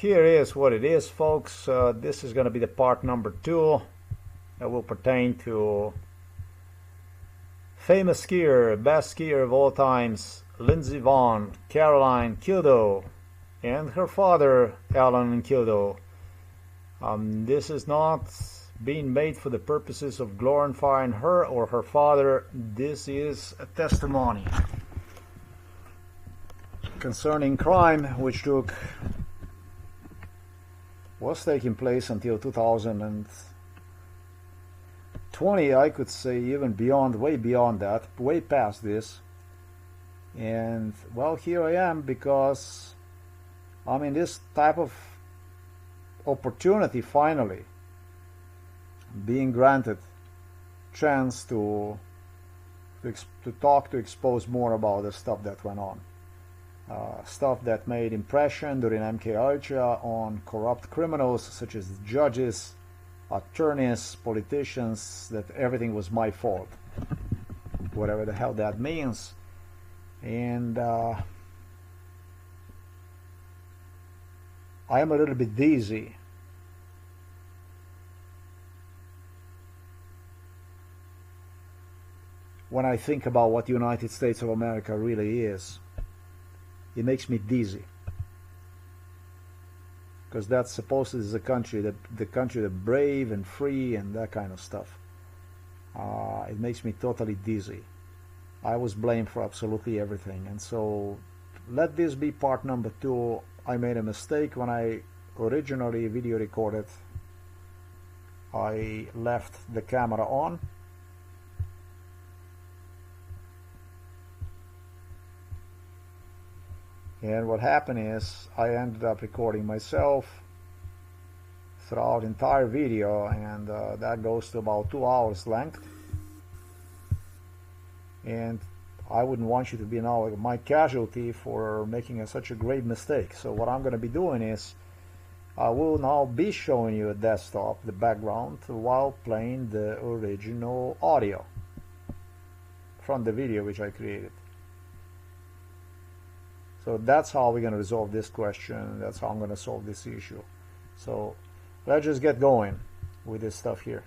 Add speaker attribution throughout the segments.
Speaker 1: here is what it is, folks. This is going to be the part number 2 that will pertain to famous skier, best skier of all times, Lindsey Vonn, Caroline Kildow, and her father, Alan Kildow. This is not being made for the purposes of glorifying her or her father. This is a testimony concerning crime which was taking place until 2020, I could say, even beyond, way beyond that, way past this. And well, here I am because I'm in this type of opportunity, finally being granted chance to talk, to expose more about the stuff that went on. Stuff that made impression during MK Ultra on corrupt criminals such as judges, attorneys, politicians, that everything was my fault, whatever the hell that means. And I am a little bit dizzy when I think about what the United States of America really is. It makes me dizzy, because that's supposedly the country that brave and free and that kind of stuff. It makes me totally dizzy. I was blamed for absolutely everything, and so let this be part number 2. I made a mistake when I originally video recorded. I left the camera on. And what happened is I ended up recording myself throughout the entire video, and that goes to about 2 hours length. And I wouldn't want you to be now my casualty for making such a great mistake. So what I'm going to be doing is I will now be showing you a desktop, the background, while playing the original audio from the video which I created. So that's how we're going to resolve this question. That's how I'm going to solve this issue. So let's just get going with this stuff here.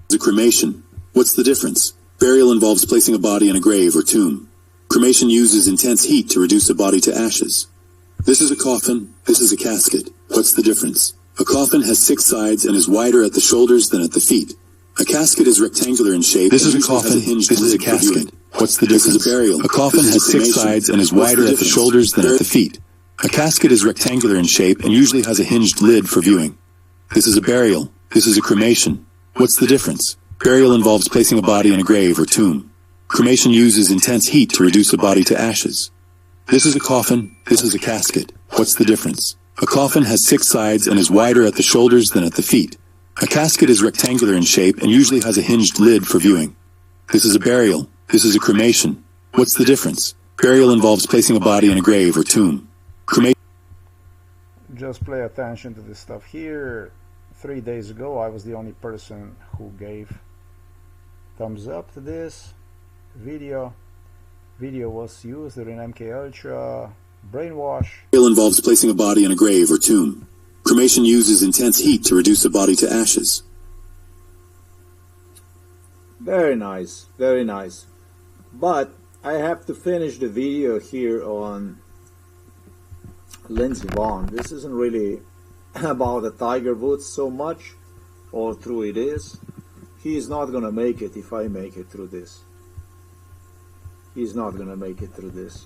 Speaker 2: The cremation. What's the difference? Burial involves placing a body in a grave or tomb. Cremation uses intense heat to reduce a body to ashes. This is a coffin. This is a casket. What's the difference? A coffin has 6 sides and is wider at the shoulders than at the feet. A casket is rectangular in shape.
Speaker 3: This is a coffin. This is a casket. What's the difference?
Speaker 2: This is a burial.
Speaker 3: A coffin has 6 sides and is wider at the shoulders than at the feet. A casket is rectangular in shape and usually has a hinged lid for viewing. This is a burial. This is a cremation. What's the difference? Burial involves placing a body in a grave or tomb. Cremation uses intense heat to reduce a body to ashes. This is a coffin. This is a casket. What's the difference? A coffin has 6 sides and is wider at the shoulders than at the feet. A casket is rectangular in shape and usually has a hinged lid for viewing. This is a burial. This is a cremation. What's the difference? Burial involves placing a body in a grave or tomb. Cremation.
Speaker 1: Just pay attention to this stuff here. 3 days ago, I was the only person who gave thumbs up to this video. Video was used during MK Ultra, brainwash.
Speaker 2: Burial involves placing a body in a grave or tomb. Cremation uses intense heat to reduce a body to ashes.
Speaker 1: Very nice, very nice. But I have to finish the video here on Lindsey Vonn. This isn't really about the Tiger Woods so much, or true it is. He's not gonna make it if I make it through this. He's not gonna make it through this.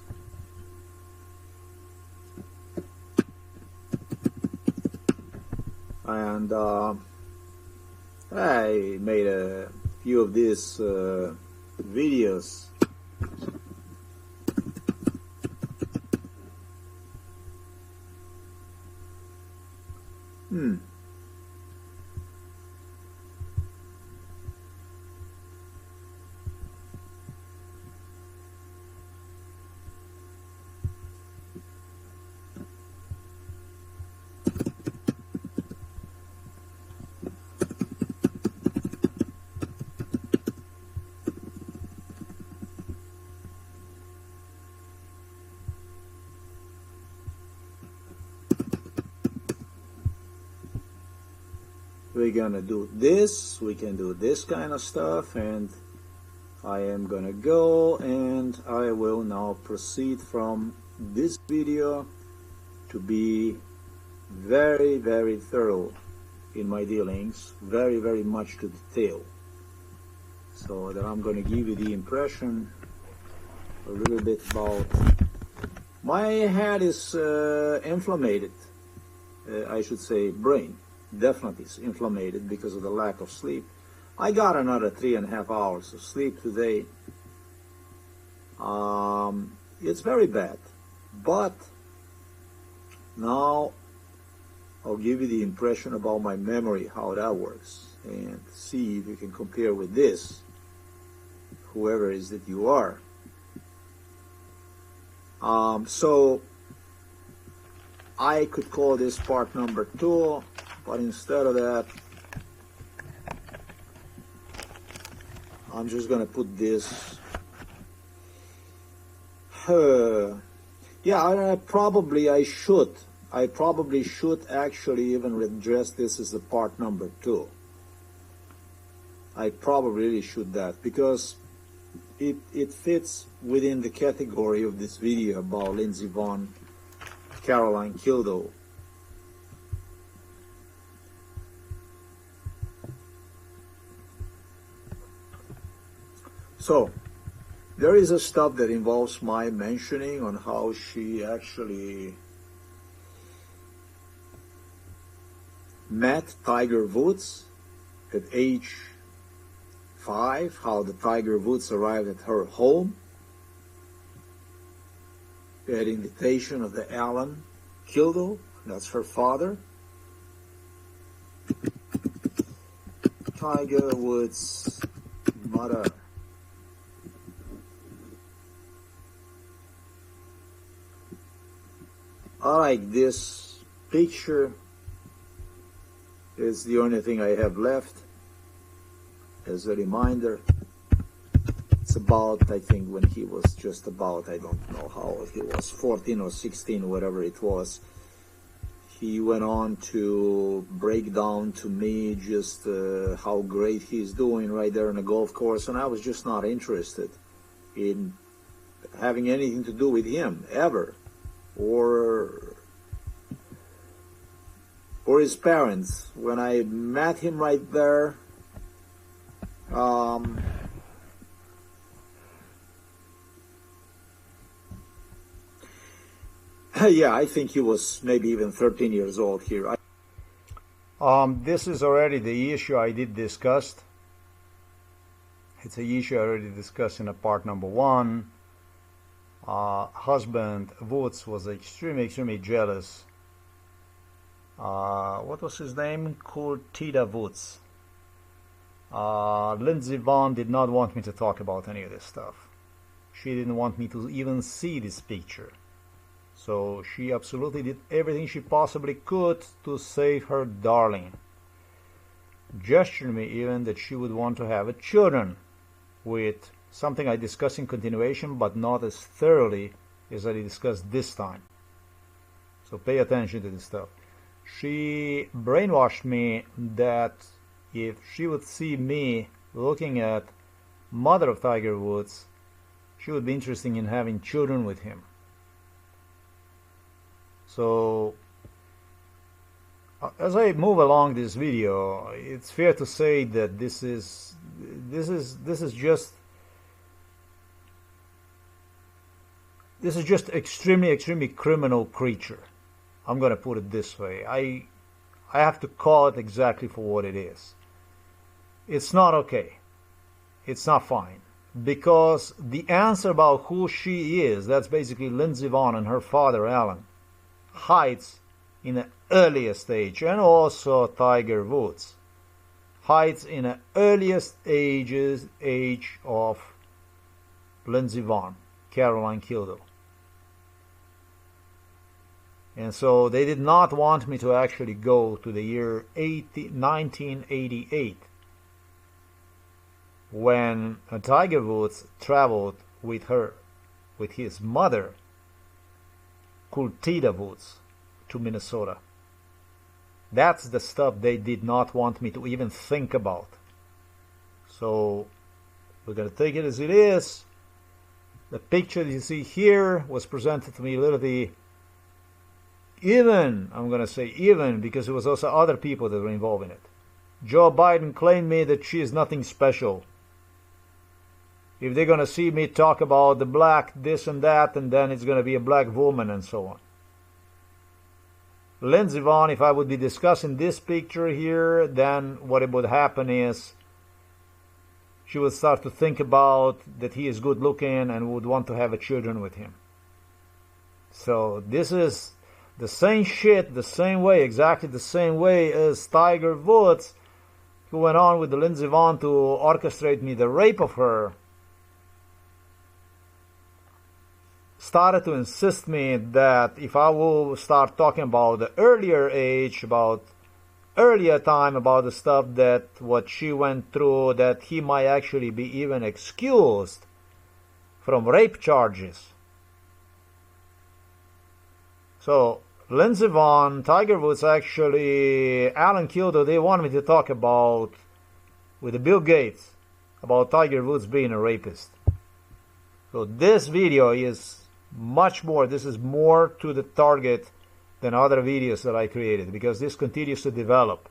Speaker 1: And I made a few of these videos we're gonna do this, we can do this kind of stuff, and I am gonna go and I will now proceed from this video to be very, very thorough in my dealings, very, very much to detail, so that I'm gonna give you the impression a little bit about my head is inflamed, I should say brain definitely is inflamed because of the lack of sleep. I got another 3.5 hours of sleep today. It's very bad, but now I'll give you the impression about my memory, how that works, and see if you can compare with this, whoever it is that you are. So I could call this part number 2, but instead of that, I'm just gonna put this. Yeah, I probably should actually even address this as a part number 2. I probably really should that, because it fits within the category of this video about Lindsey Vonn, Caroline Kildow. So there is a stuff that involves my mentioning on how she actually met Tiger Woods at age 5, how the Tiger Woods arrived at her home at invitation of the Alan Kildow, that's her father. Tiger Woods' mother. I like this picture. It's the only thing I have left as a reminder. It's about, I think, when he was just about, I don't know how old he was, 14 or 16, whatever it was. He went on to break down to me just how great he's doing right there on the golf course, and I was just not interested in having anything to do with him ever, or his parents. When I met him right there, yeah, I think he was maybe even 13 years old here. This is already the issue I did discuss. It's an issue I already discussed in a part number 1. Husband Woods was extremely jealous. What was his name? Kurtida Woods. Lindsey Vonn did not want me to talk about any of this stuff. She didn't want me to even see this picture. So she absolutely did everything she possibly could to save her darling. Gestured me even that she would want to have a children, with something I discussed in continuation, but not as thoroughly as I discussed this time. So pay attention to this stuff. She brainwashed me that if she would see me looking at mother of Tiger Woods, she would be interested in having children with him. So as I move along this video, it's fair to say that this is just extremely criminal creature. I'm going to put it this way. I have to call it exactly for what it is. It's not okay. It's not fine. Because the answer about who she is, that's basically Lindsey Vonn and her father Alan, hides in the earliest age, and also Tiger Woods hides in the earliest age of Lindsey Vonn, Caroline Kildow. And so they did not want me to actually go to the year 1988, when Tiger Woods traveled with his mother, Kurtida Woods, to Minnesota. That's the stuff they did not want me to even think about. So we're going to take it as it is. The picture you see here was presented to me literally even, I'm going to say even, because there was also other people that were involved in it. Joe Biden claimed me that she is nothing special. If they're going to see me talk about the black this and that, and then it's going to be a black woman and so on. Lindsey Vonn, if I would be discussing this picture here, then what would happen is she would start to think about that he is good looking and would want to have a children with him. So this is the same shit, the same way, exactly the same way as Tiger Woods, who went on with the Lindsey Vonn to orchestrate me the rape of her, started to insist me that if I will start talking about the earlier age, about earlier time, about the stuff that what she went through, that he might actually be even excused from rape charges. So Lindsey Vonn, Tiger Woods, actually, Alan Kildow, they wanted me to talk about, with Bill Gates, about Tiger Woods being a rapist. So this video is much more, this is more to the target than other videos that I created, because this continues to develop.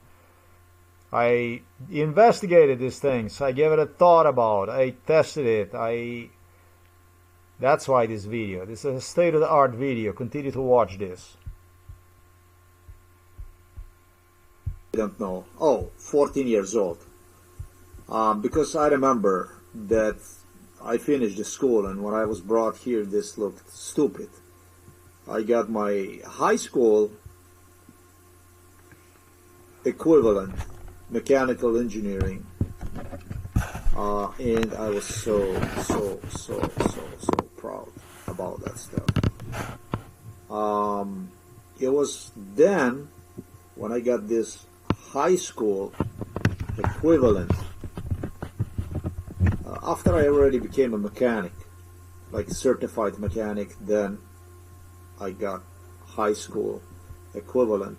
Speaker 1: I investigated these things, I gave it a thought about, I tested it, that's why this video, this is a state-of-the-art video, continue to watch this. I don't know, 14 years old, because I remember that I finished the school, and when I was brought here, this looked stupid. I got my high school equivalent, mechanical engineering, and I was so proud about that stuff. It was then when I got this high school equivalent. After I already became a mechanic, like certified mechanic, then I got high school equivalent.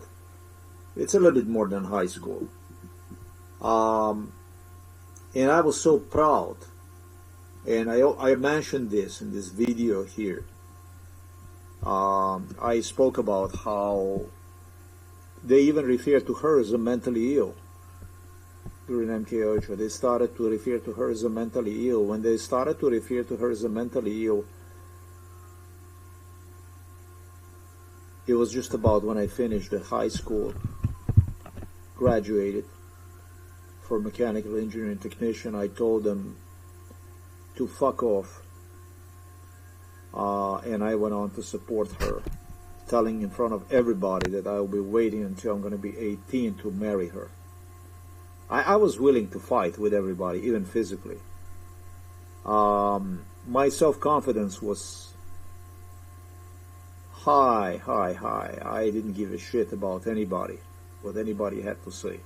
Speaker 1: It's a little bit more than high school. And I was so proud. And I mentioned this in this video here. I spoke about how they even refer to her as a mentally ill. During MKUltra, they started to refer to her as a mentally ill. When they started to refer to her as a mentally ill, it was just about when I finished the high school, graduated for mechanical engineering technician. I told them to fuck off, and I went on to support her, telling in front of everybody that I will be waiting until I'm going to be 18 to marry her. I was willing to fight with everybody, even physically. My self-confidence was high. I didn't give a shit about anybody, what anybody had to say.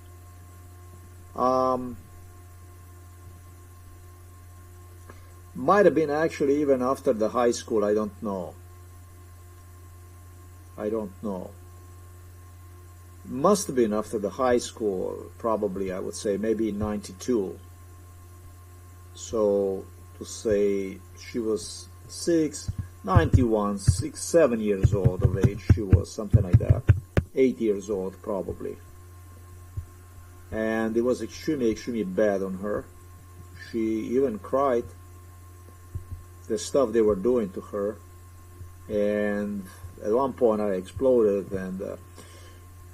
Speaker 1: Might have been actually even after the high school, I don't know. Must have been after the high school, probably, I would say, maybe in 92. So, to say she was 7 years old of age, she was, something like that. 8 years old, probably. And it was extremely bad on her. She even cried the stuff they were doing to her. And at one point I exploded, and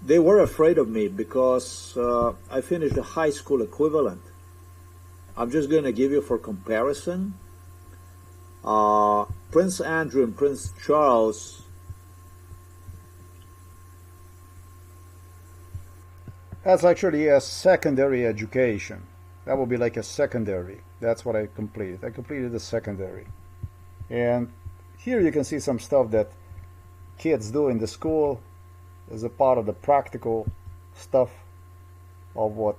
Speaker 1: they were afraid of me because I finished the high school equivalent. I'm just going to give you for comparison. Prince Andrew and Prince Charles, that's actually a secondary education. That would be like a secondary. That's what I completed. I completed the secondary. And here you can see some stuff that kids do in the school as a part of the practical stuff of what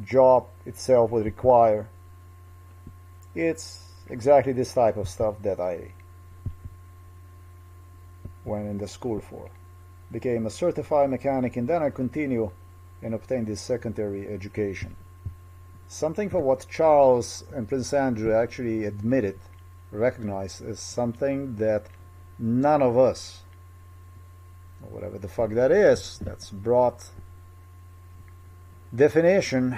Speaker 1: job itself would require. It's exactly this type of stuff that I went in the school for. became a certified mechanic, and then I continue and obtained this secondary education. Something for what Charles and Prince Andrew actually admitted, recognized, as something that none of us, or whatever the fuck that is, that's broad definition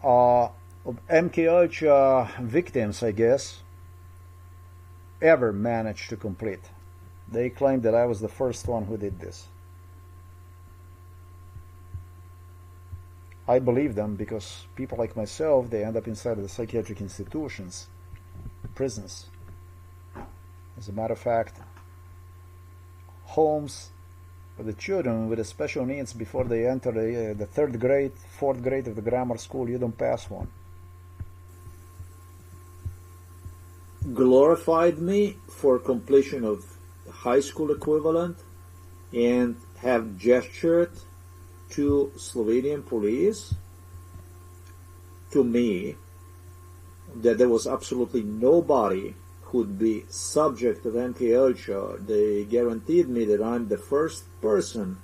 Speaker 1: of MKUltra victims, I guess, ever managed to complete. They claimed that I was the first one who did this. I believe them because people like myself, they end up inside of the psychiatric institutions, prisons. As a matter of fact, homes for the children with the special needs before they enter the third grade, fourth grade of the grammar school, you don't pass one.
Speaker 4: Glorified me for completion of high school equivalent and have gestured to Slovenian police, to me, that there was absolutely nobody who would be subject of MKUltra. They guaranteed me that I'm the first person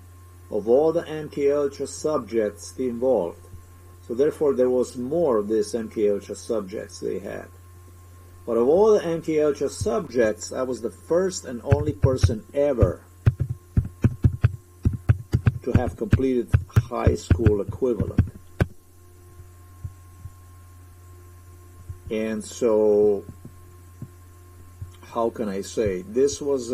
Speaker 4: of all the MKUltra subjects involved. So therefore there was more of these MKUltra subjects they had. But of all the MKUltra subjects, I was the first and only person ever to have completed high school equivalent. And so, how can I say? This was,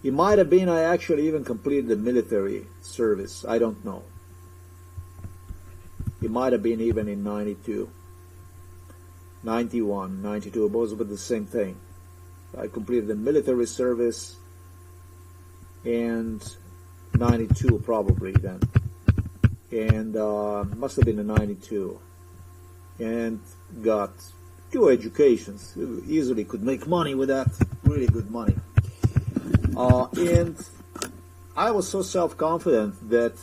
Speaker 4: it might have been I actually even completed the military service. I don't know. It might have been even in 92, 91, 92, both were the same thing. I completed the military service and 92 probably then, and must have been in 92, and got 2 educations. Easily could make money with that, really good money. And I was so self-confident that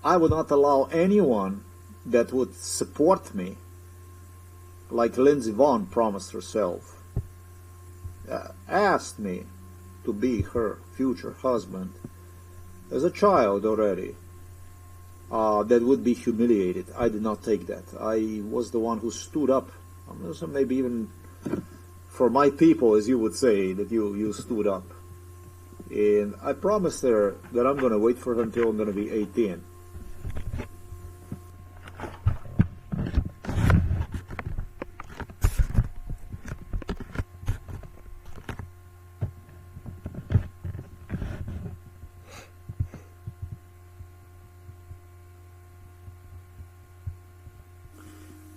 Speaker 4: I would not allow anyone that would support me, like Lindsey Vonn promised herself, asked me to be her future husband as a child already, that would be humiliated. I did not take that. I was the one who stood up, so maybe even for my people, as you would say, that you stood up. And I promised her that I'm going to wait for her until I'm going to be 18.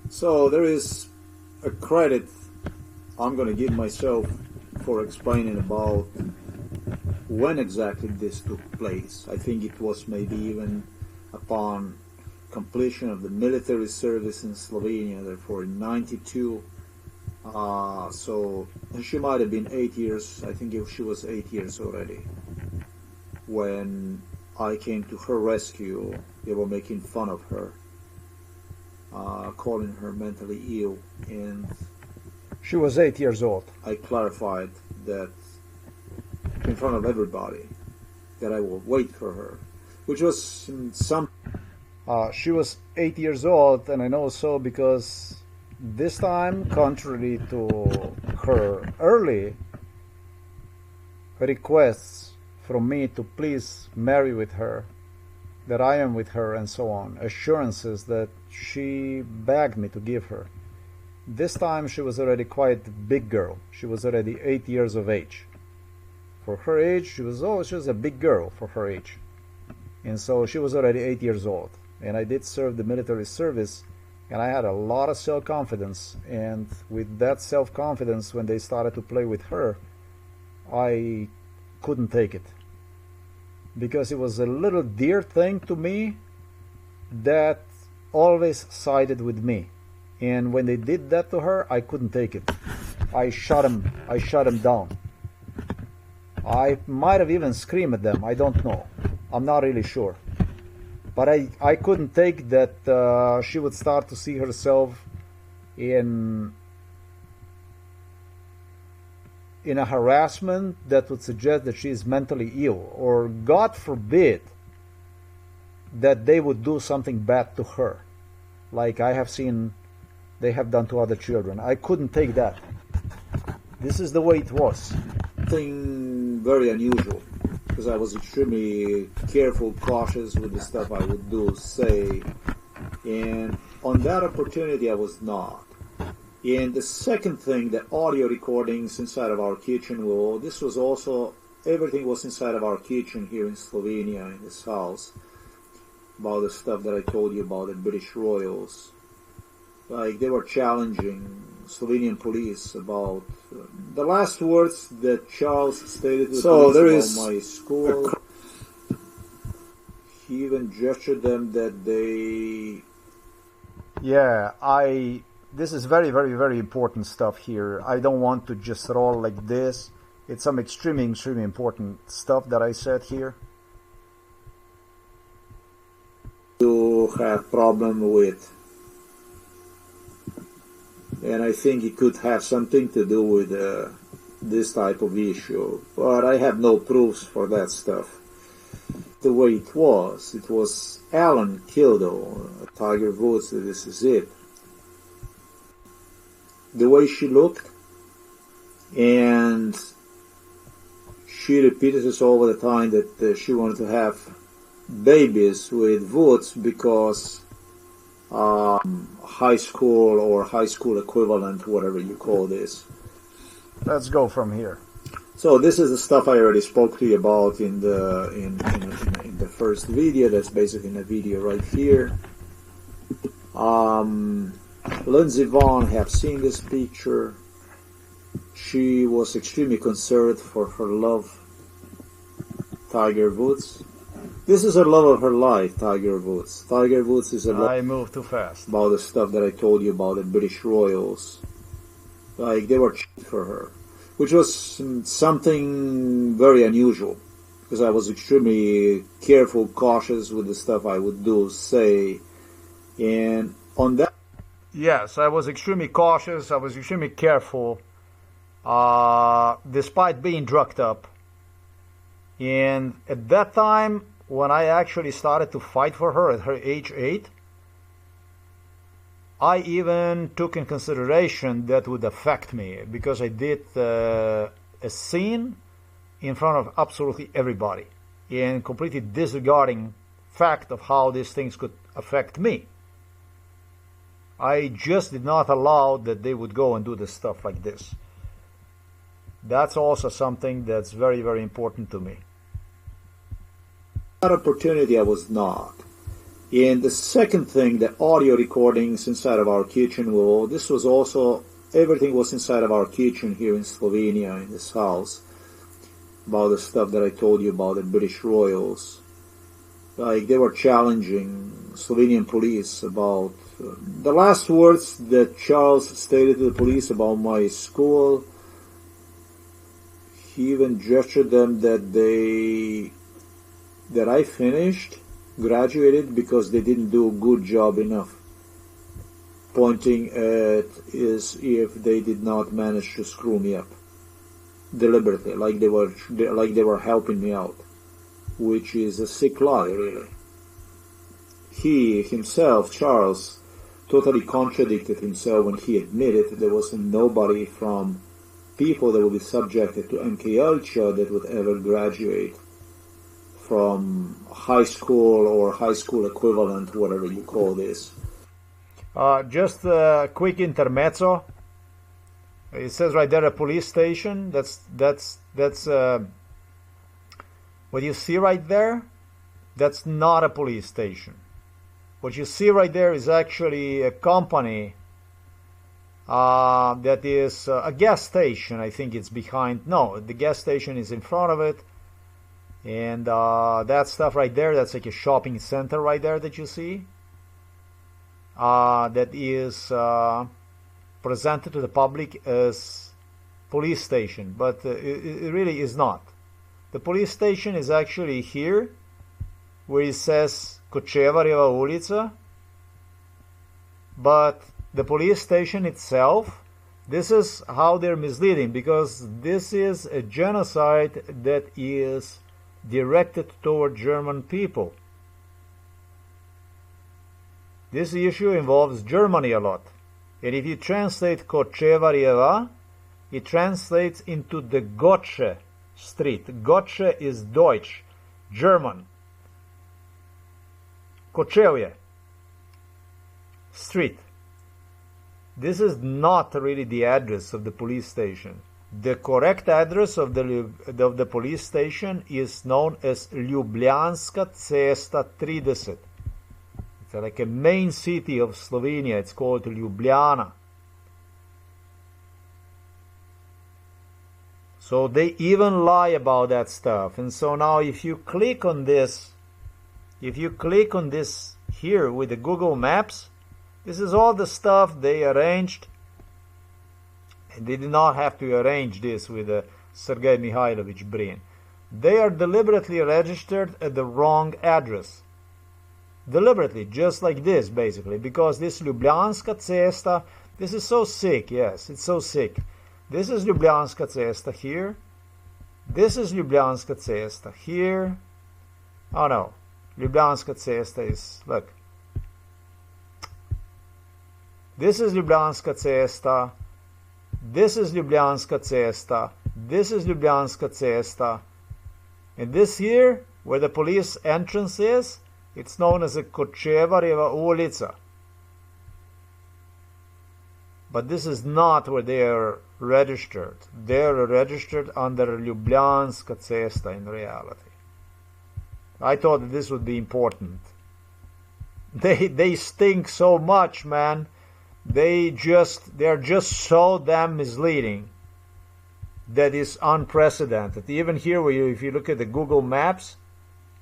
Speaker 4: So there is a credit I'm going to give myself for explaining about when exactly this took place. I think it was maybe even upon completion of the military service in Slovenia, therefore in 92. So she might have been 8 years, I think she was 8 years already, when I came to her rescue. They were making fun of her, calling her mentally ill, and
Speaker 1: she was 8 years old.
Speaker 4: I clarified that in front of everybody that I will wait for her, which was some...
Speaker 1: She was 8 years old, and I know so because this time, contrary to her early requests from me to please marry with her, that I am with her and so on, assurances that she begged me to give her. This time she was already quite a big girl. She was already 8 years of age. For her age, she was a big girl for her age. And so she was already 8 years old. And I did serve the military service, and I had a lot of self-confidence. And with that self-confidence, when they started to play with her, I couldn't take it. Because it was a little dear thing to me that always sided with me. And when they did that to her, I couldn't take it. I shut him down. I might have even screamed at them. I don't know. I'm not really sure. But I couldn't take that she would start to see herself in in a harassment that would suggest that she is mentally ill, or God forbid that they would do something bad to her, like I have seen they have done to other children. I couldn't take that. This is the way it was.
Speaker 4: Something very unusual, because I was extremely careful, cautious with the stuff I would do, say, and on that opportunity I was not. And the second thing, the audio recordings inside of our kitchen, well, this was also, everything was inside of our kitchen here in Slovenia, in this house, about the stuff that I told you about the British royals. Like, they were challenging Slovenian police about the last words that Charles stated to the police about my school. He even gestured them that they...
Speaker 1: Yeah, this is very, very, very important stuff here. I don't want to just roll like this. It's some extremely, extremely important stuff that I said here.
Speaker 4: To have problem with. And I think it could have something to do with this type of issue. But I have no proofs for that stuff. The way it was Alan Kildow, Tiger Woods, this is it. The way she looked, and she repeated this all the time that she wanted to have babies with Woods because high school or high school equivalent, whatever you call this.
Speaker 1: Let's go from here.
Speaker 4: So this is the stuff I already spoke to you about in the first video. That's basically in the video right here. Lindsey Vonn have seen this picture. She was extremely concerned for her love, Tiger Woods. This is her love of her life, Tiger Woods. Tiger Woods is a love.
Speaker 1: I moved too fast.
Speaker 4: About the stuff that I told you about the British royals. Like, they were cheating for her, which was something very unusual, because I was extremely careful, cautious with the stuff I would do, say, and on that...
Speaker 1: Yes, I was extremely cautious, I was extremely careful, despite being drugged up. And at that time, when I actually started to fight for her at her age 8, I even took in consideration that would affect me, because I did a scene in front of absolutely everybody, and completely disregarding fact of how these things could affect me. I just did not allow that they would go and do this stuff like this. That's also something that's very, very important to me.
Speaker 4: That opportunity I was not. And the second thing, the audio recordings inside of our kitchen, well, this was also, everything was inside of our kitchen here in Slovenia, in this house, about the stuff that I told you about the British royals. Like, they were challenging Slovenian police about the last words that Charles stated to the police about my school. He even gestured them that I finished, graduated, because they didn't do a good job enough, pointing at as if they did not manage to screw me up deliberately, like they were helping me out, which is a sick lie, really. He himself, Charles, totally contradicted himself when he admitted there was nobody from people that would be subjected to MK that would ever graduate from high school or high school equivalent, whatever you call this.
Speaker 1: Just a quick intermezzo. It says right there a police station. That's what you see right there. That's not a police station. What you see right there is actually a company that is a gas station. I think it's behind. No, the gas station is in front of it. And that stuff right there, that's like a shopping center right there that you see. That is presented to the public as police station, but it really is not. The police station is actually here, where it says Kočevarjeva ulica, but the police station itself This is how they're misleading, because this is a genocide that is directed toward German people. This issue involves Germany a lot. And if you translate Kočevarjeva, it translates into the Gotche street. Gotche is Deutsch, German. Kočevje street. This is not really the address of the police station. The correct address of the police station is known as Ljubljanska cesta 30. It's like a main city of Slovenia. It's called Ljubljana. So they even lie about that stuff. And so now if you click on this here with the Google Maps, this is all the stuff they arranged. And they did not have to arrange this with Sergei Mihailovich Brin. They are deliberately registered at the wrong address. Deliberately, just like this, basically. Because this Ljubljanska cesta, this is so sick, yes, it's so sick. This is Ljubljanska cesta here. This is Ljubljanska cesta here. Oh no, Ljubljanska cesta is, look. This is Ljubljanska cesta. This is Ljubljanska cesta. This is Ljubljanska cesta. And this here, where the police entrance is, it's known as a Kočevarjeva ulica. But this is not where they are registered. They are registered under Ljubljanska cesta in reality. I thought that this would be important. They stink so much, man. They're just so damn misleading that is unprecedented. Even here, if you look at the Google Maps,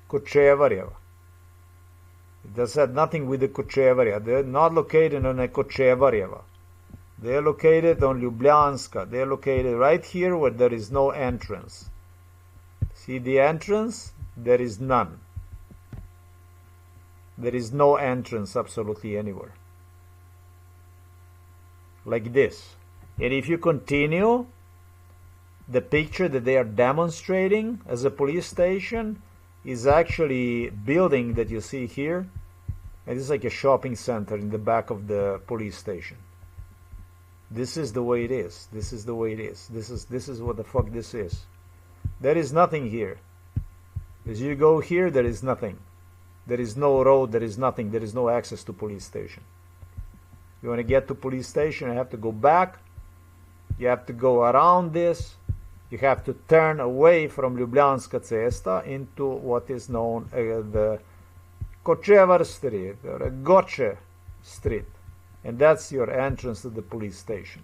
Speaker 1: Kočevarjeva. It does have nothing with the Kočevarjeva. They're not located on a Kočevarjeva. They're located on Ljubljanska. They're located right here where there is no entrance. See the entrance? There is none. There is no entrance absolutely anywhere. Like this. And if you continue, the picture that they are demonstrating as a police station is actually building that you see here. And it's like a shopping center in the back of the police station. This is the way it is. This is the way it is. This is what the fuck this is. There is nothing here. As you go here, there is nothing. There is no road, there is nothing. There is no access to police station. You want to get to police station, you have to go back. You have to go around this. You have to turn away from Ljubljanska cesta into what is known as the Kočevar street or Gotche street. And that's your entrance to the police station.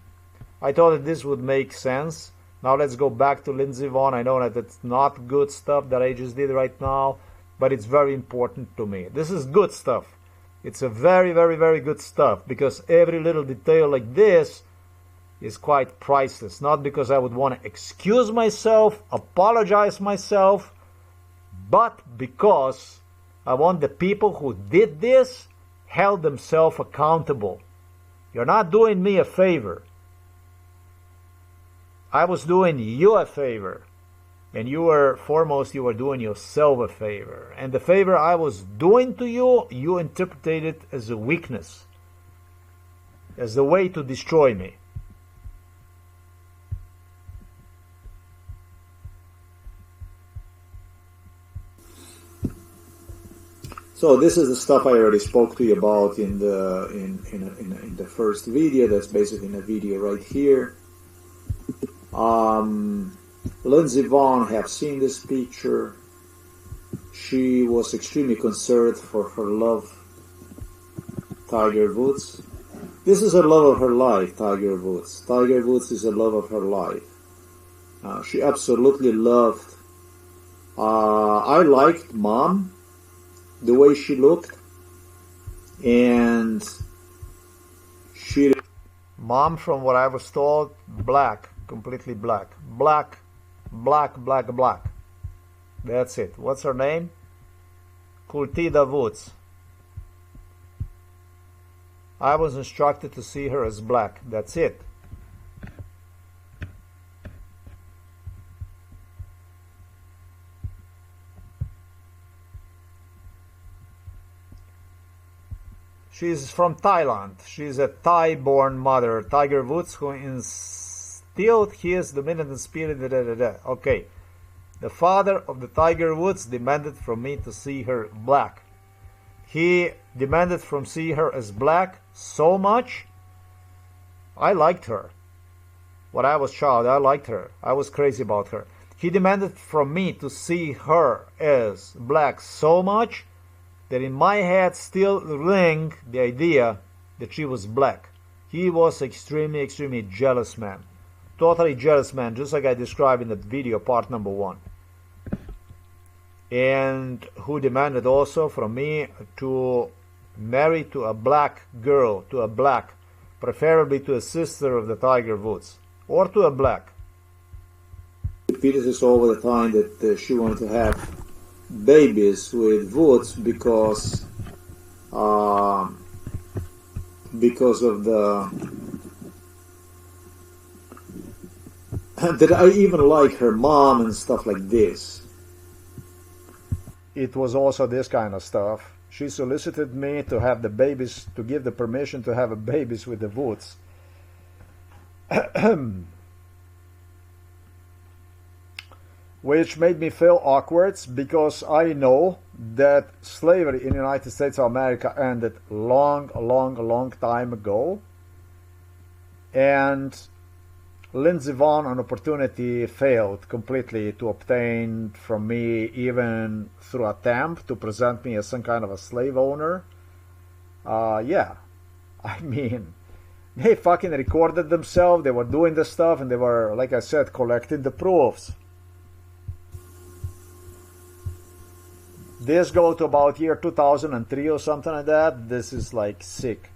Speaker 1: I thought that this would make sense. Now let's go back to Lindsey Vonn. I know that it's not good stuff that I just did right now, but it's very important to me. This is good stuff. It's a very, very, very good stuff, because every little detail like this is quite priceless. Not because I would want to excuse myself, apologize myself, but because I want the people who did this held themselves accountable. You're not doing me a favor. I was doing you a favor. And you were doing yourself a favor. And the favor I was doing to you, you interpreted it as a weakness. As a way to destroy me.
Speaker 4: So this is the stuff I already spoke to you about in the first video. That's basically in a video right here. Lindsey Vonn have seen this picture. She was extremely concerned for her love, Tiger Woods. This is a love of her life, Tiger Woods. Tiger Woods is a love of her life. She absolutely loved. I liked Mom, the way she looked, and
Speaker 1: Mom, from what I was told, black, completely black. Black. That's it. What's her name? Kultida Woods. I was instructed to see her as black. That's it. She's from Thailand. She's a Thai-born mother, Tiger Woods, who instilled his dominant spirit. Okay. The father of the Tiger Woods demanded from me to see her black. He demanded from see her as black so much. I liked her. When I was a child, I liked her. I was crazy about her. He demanded from me to see her as black so much that in my head still rang the idea that she was black. He was extremely jealous man. Totally jealous man, just like I described in the video, part number 1. And who demanded also from me to marry to a black girl, to a black, preferably to a sister of the Tiger Woods, or to a black.
Speaker 4: Repeated this all the time that she wanted to have babies with Woods because of the that I even like her mom and stuff like this.
Speaker 1: It was also this kind of stuff. She solicited me to have the babies, to give the permission to have a babies with the Woods. Which made me feel awkward because I know that slavery in the United States of America ended long time ago. And Lindsey Vonn, an opportunity failed completely to obtain from me, even through attempt to present me as some kind of a slave owner. Yeah, I mean, they fucking recorded themselves, they were doing this stuff, and they were, like I said, collecting the proofs. This go to about year 2003 or something like that. This is like sick.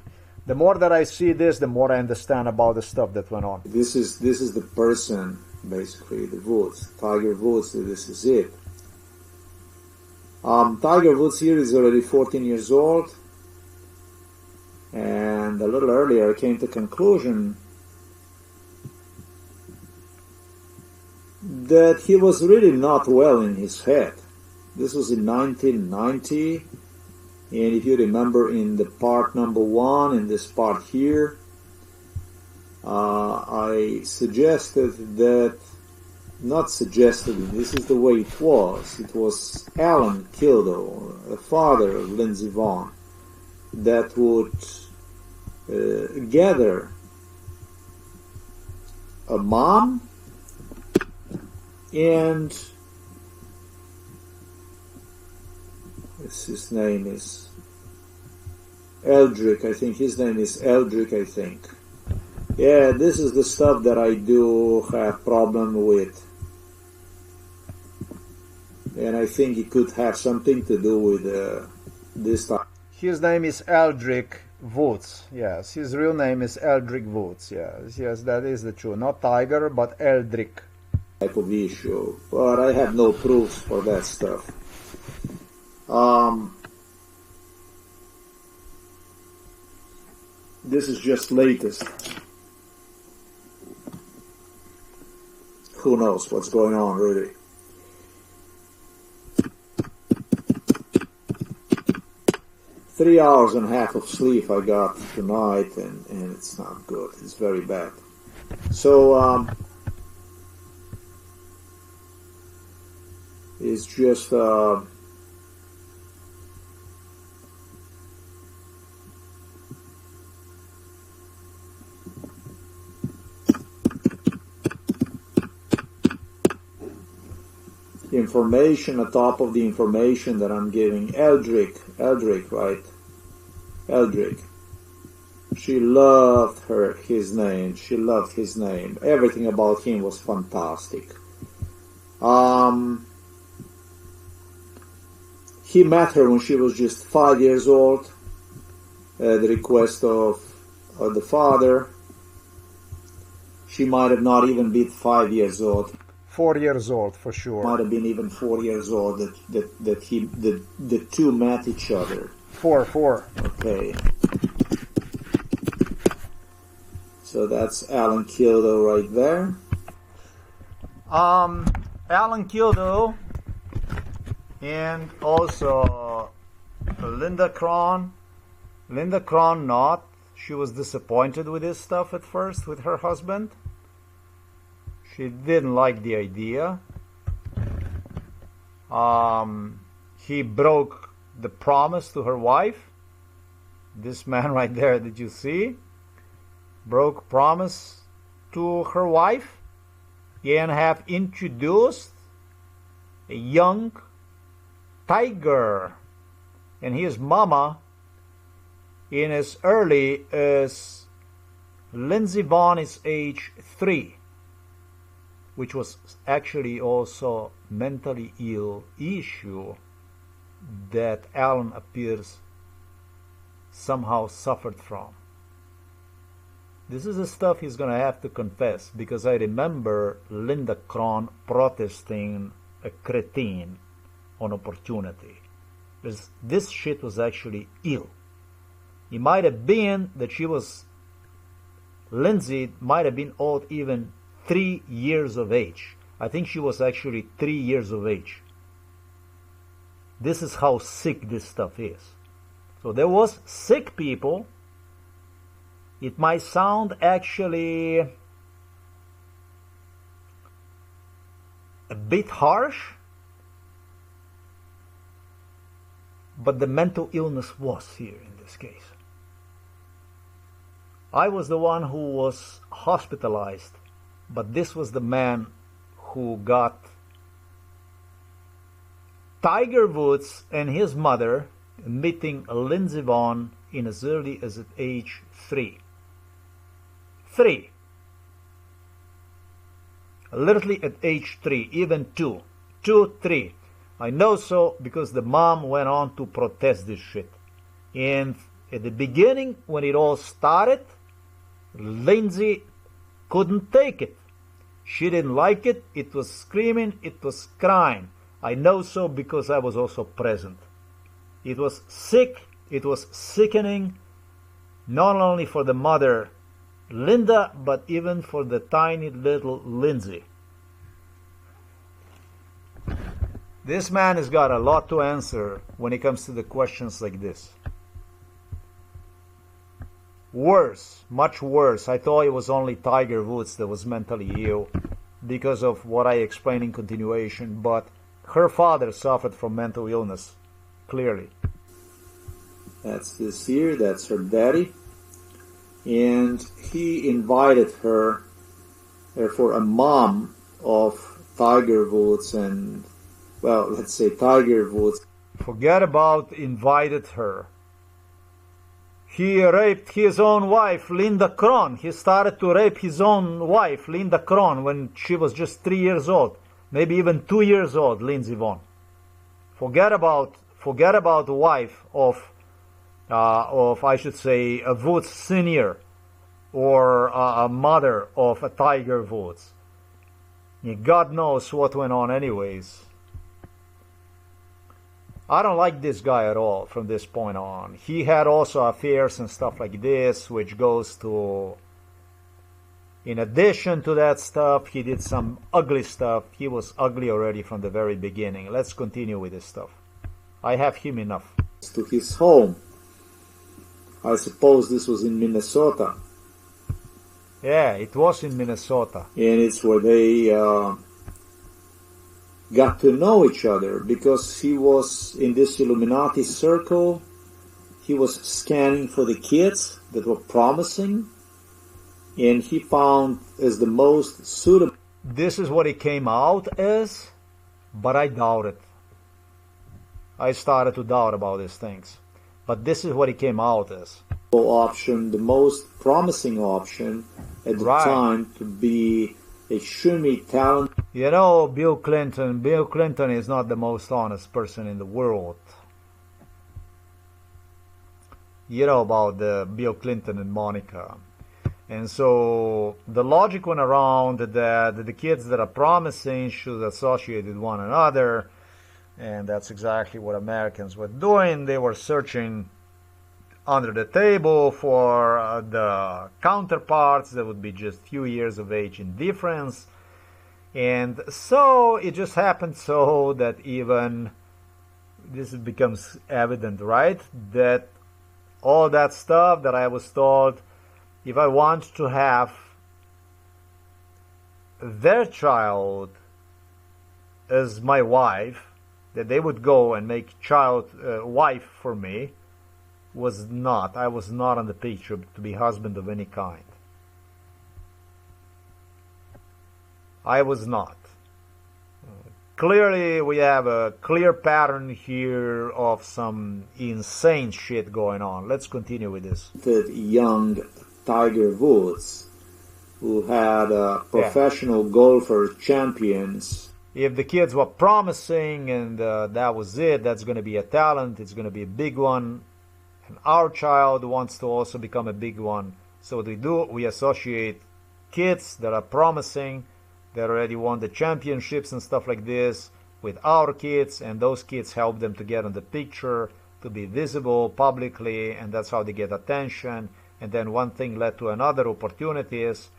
Speaker 1: The more that I see this, the more I understand about the stuff that went on.
Speaker 4: This is the person, basically, the Woods, Tiger Woods. This is it. Tiger Woods here is already 14 years old, and a little earlier I came to the conclusion that he was really not well in his head. This was in 1990. And if you remember in the part number 1, in this part here, I suggested that, not suggested, this is the way it was. It was Alan Kildow, the father of Lindsey Vonn, that would gather a mom and his name is Eldrick, I think. His name is Eldrick, I think. Yeah, this is the stuff that I do have problem with. And I think it could have something to do with this stuff.
Speaker 1: His name is Eldrick Woods. Yes, his real name is Eldrick Woods. Yes, that is the truth. Not Tiger, but Eldrick.
Speaker 4: Type of issue. But I have no proofs for that stuff. This is just latest. Who knows what's going on, really. Three hours and a half of sleep I got tonight, and it's not good. It's very bad. So, it's just, information on top of the information that I'm giving. Eldrick, right? Eldrick. She loved his name. She loved his name. Everything about him was fantastic. He met her when she was just 5 years old, at the request of the father. She might have not even been 5 years old.
Speaker 1: 4 years old, for sure.
Speaker 4: Might have been even 4 years old that the two met each other.
Speaker 1: Four.
Speaker 4: Okay. So that's Alan Kildow right there.
Speaker 1: Alan Kildow and also Linda Cron Linda Cron not. She was disappointed with this stuff at first with her husband. She didn't like the idea. He broke the promise to her wife. This man right there that you see broke promise to her wife and have introduced a young tiger and his mama in as early as Lindsey Vonn is age 3, which was actually also mentally ill issue that Alan appears somehow suffered from. This is the stuff he's going to have to confess, because I remember Linda Cron protesting a cretin on opportunity. This shit was actually ill. It might have been that Lindsey might have been old even 3 years of age. I think she was actually 3 years of age. This is how sick this stuff is. So there was sick people. It might sound actually a bit harsh, but the mental illness was here in this case. I was the one who was hospitalized, but this was the man who got Tiger Woods and his mother meeting Lindsey Vonn in as early as at age 3. Literally at age 3, even 2, 3. I know so because the mom went on to protest this shit. And at the beginning, when it all started, Lindsey couldn't take it. She didn't like it. It was screaming. It was crying. I know so because I was also present. It was sick. It was sickening, not only for the mother, Linda, but even for the tiny little Lindsey. This man has got a lot to answer when it comes to the questions like this. Worse, much worse. I thought it was only Tiger Woods that was mentally ill because of what I explained in continuation, but her father suffered from mental illness, clearly.
Speaker 4: That's this here, that's her daddy. And he invited her, therefore a mom of Tiger Woods and, well, let's say Tiger Woods.
Speaker 1: Forget about invited her. He raped his own wife, Linda Cron. He started to rape his own wife, Linda Cron, when she was just 3 years old, maybe even 2 years old, Lindsey Vonn. Forget about the wife of I should say, a Woods Senior, or a mother of a Tiger Woods. God knows what went on anyways. I don't like this guy at all from this point on. He had also affairs and stuff like this, which goes to, in addition to that stuff, he did some ugly stuff. He was ugly already from the very beginning. Let's continue with this stuff. I have him enough.
Speaker 4: To his home. I suppose this was in Minnesota.
Speaker 1: Yeah, it was in Minnesota.
Speaker 4: And it's where they got to know each other, because he was in this Illuminati circle. He was scanning for the kids that were promising, and he found as the most suitable.
Speaker 1: This is what it came out as, but I doubt it. I started to doubt about these things. But this is what it came out as.
Speaker 4: Option, the most promising option at the time to be a shimmy talent.
Speaker 1: You know, Bill Clinton is not the most honest person in the world. You know about the Bill Clinton and Monica. And so the logic went around that the kids that are promising should associate with one another. And that's exactly what Americans were doing. They were searching under the table for the counterparts that would be just few years of age in difference. And so it just happened so that even this becomes evident, right? That all that stuff that I was told, if I want to have their child as my wife, that they would go and make wife for me, I was not on the picture to be husband of any kind. I was not. Clearly, we have a clear pattern here of some insane shit going on. Let's continue with this.
Speaker 4: The young Tiger Woods, who had professional golfer champions.
Speaker 1: If the kids were promising and that was it, that's going to be a talent, it's going to be a big one, and our child wants to also become a big one. So what we do, we associate kids that are promising, that already won the championships and stuff like this, with our kids, and those kids help them to get on the picture, to be visible publicly, and that's how they get attention. And then one thing led to another, opportunities,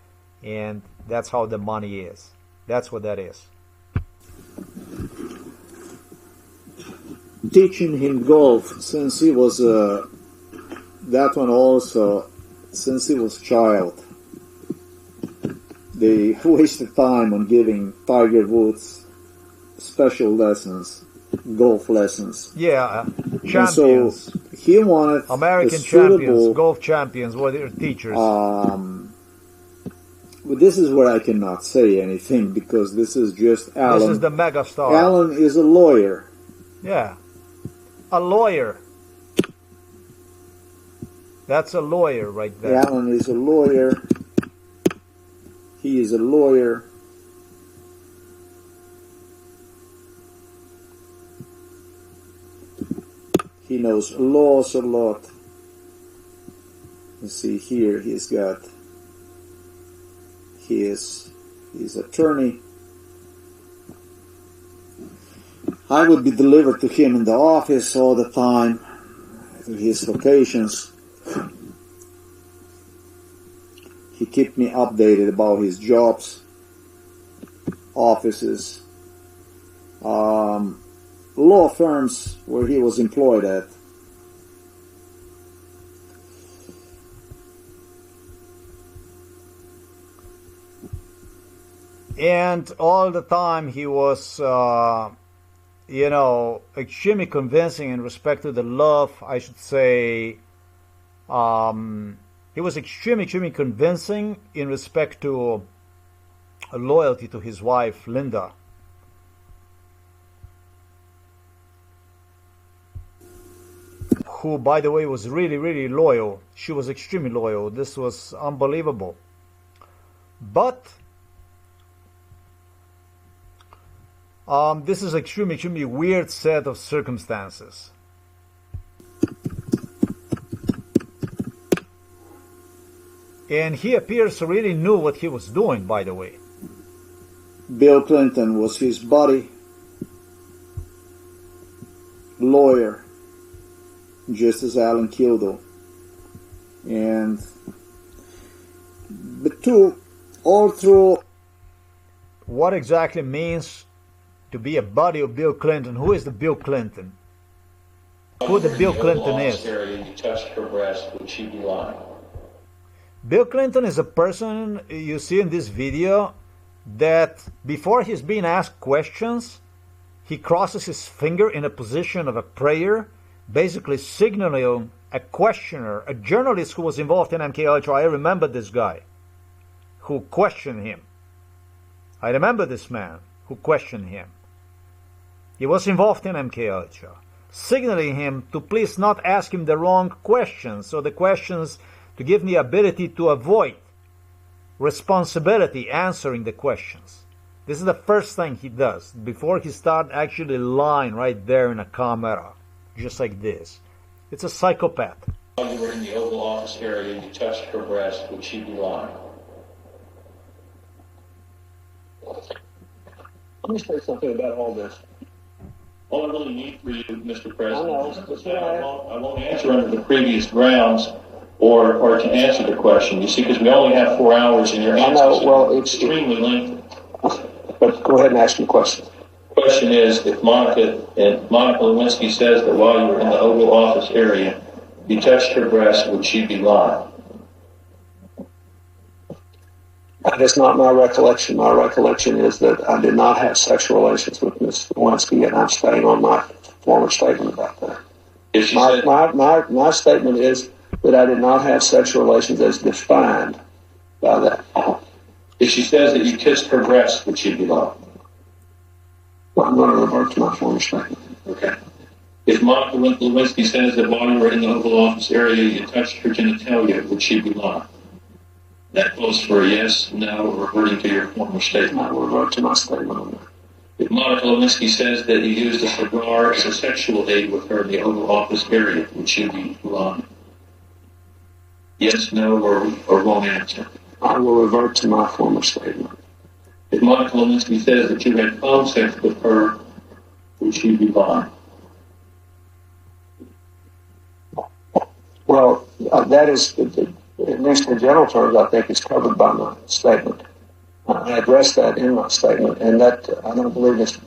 Speaker 1: and that's how the money is. That's what that is.
Speaker 4: Teaching him golf since he was that one also, since he was a child. They wasted time on giving Tiger Woods special lessons, golf lessons.
Speaker 1: Yeah, champions.
Speaker 4: And so he wanted
Speaker 1: American champions, golf champions, were their teachers.
Speaker 4: But this is where I cannot say anything because this is just Alan.
Speaker 1: This is the megastar.
Speaker 4: Alan is a lawyer.
Speaker 1: Yeah, a lawyer. That's a lawyer right there.
Speaker 4: Alan is a lawyer. He is a lawyer. He knows laws a lot. You see here, he's got his attorney. I would be delivered to him in the office all the time, to his locations. He kept me updated about his jobs, offices, law firms where he was employed at.
Speaker 1: And all the time he was, extremely convincing in respect to the love, I should say. He was extremely convincing in respect to loyalty to his wife, Linda. Who, by the way, was really loyal. She was extremely loyal. This was unbelievable. But this is extremely weird set of circumstances. And he appears to really knew what he was doing, by the way.
Speaker 4: Bill Clinton was his buddy, lawyer, just as Alan Kildow. And the two, all through...
Speaker 1: What exactly means to be a buddy of Bill Clinton? Who is the Bill Clinton? Who the Bill Clinton is?
Speaker 5: You touched her breast, would she be lying?
Speaker 1: Bill Clinton is a person you see in this video that before he's being asked questions, he crosses his finger in a position of a prayer, basically signaling a questioner, a journalist who was involved in MK Ultra. I remember this guy who questioned him. I remember this man who questioned him. He was involved in MK Ultra, signaling him to please not ask him the wrong questions, so the questions to give me ability to avoid responsibility answering the questions. This is the first thing he does before he starts actually lying right there in a camera, just like this. It's a psychopath.
Speaker 5: While you were in the Oval Office area, you touched her breast, would she be lying?
Speaker 6: Let me say something about all this.
Speaker 5: All I really need for you, Mr. President,
Speaker 6: know,
Speaker 5: is to
Speaker 6: but
Speaker 5: say I won't answer under the previous grounds or to answer the question. You see, because we only have 4 hours and your answers are extremely lengthy.
Speaker 6: But go ahead and ask your question.
Speaker 5: The question is, if Monica Lewinsky says that while you were in the Oval Office area, you touched her breast, would she be lying?
Speaker 6: That is not my recollection. My recollection is that I did not have sexual relations with Ms. Lewinsky, and I'm staying on my former statement about that.
Speaker 5: If she
Speaker 6: My statement is that I did not have sexual relations as defined by that.
Speaker 5: If she says that you kissed her breast, would she be lying?
Speaker 6: I'm going to revert to my former statement.
Speaker 5: Okay. If Monica Lewinsky says that while you were in the Oval Office area, you touched her genitalia, would she be lying? That goes for a yes, no, or reverting to your former statement.
Speaker 6: I will revert to my statement on that.
Speaker 5: If Monica Lewinsky says that you used a cigar as a sexual aid with her in the Oval Office area, would she be lying? Yes, no, or wrong answer.
Speaker 6: I will revert to my former statement.
Speaker 5: If Monica Lewinsky says that you had phone sex with her, would she be lying?
Speaker 6: Well, that is, at least in general terms, I think is covered by my statement. I addressed that in my statement, and that I don't believe is.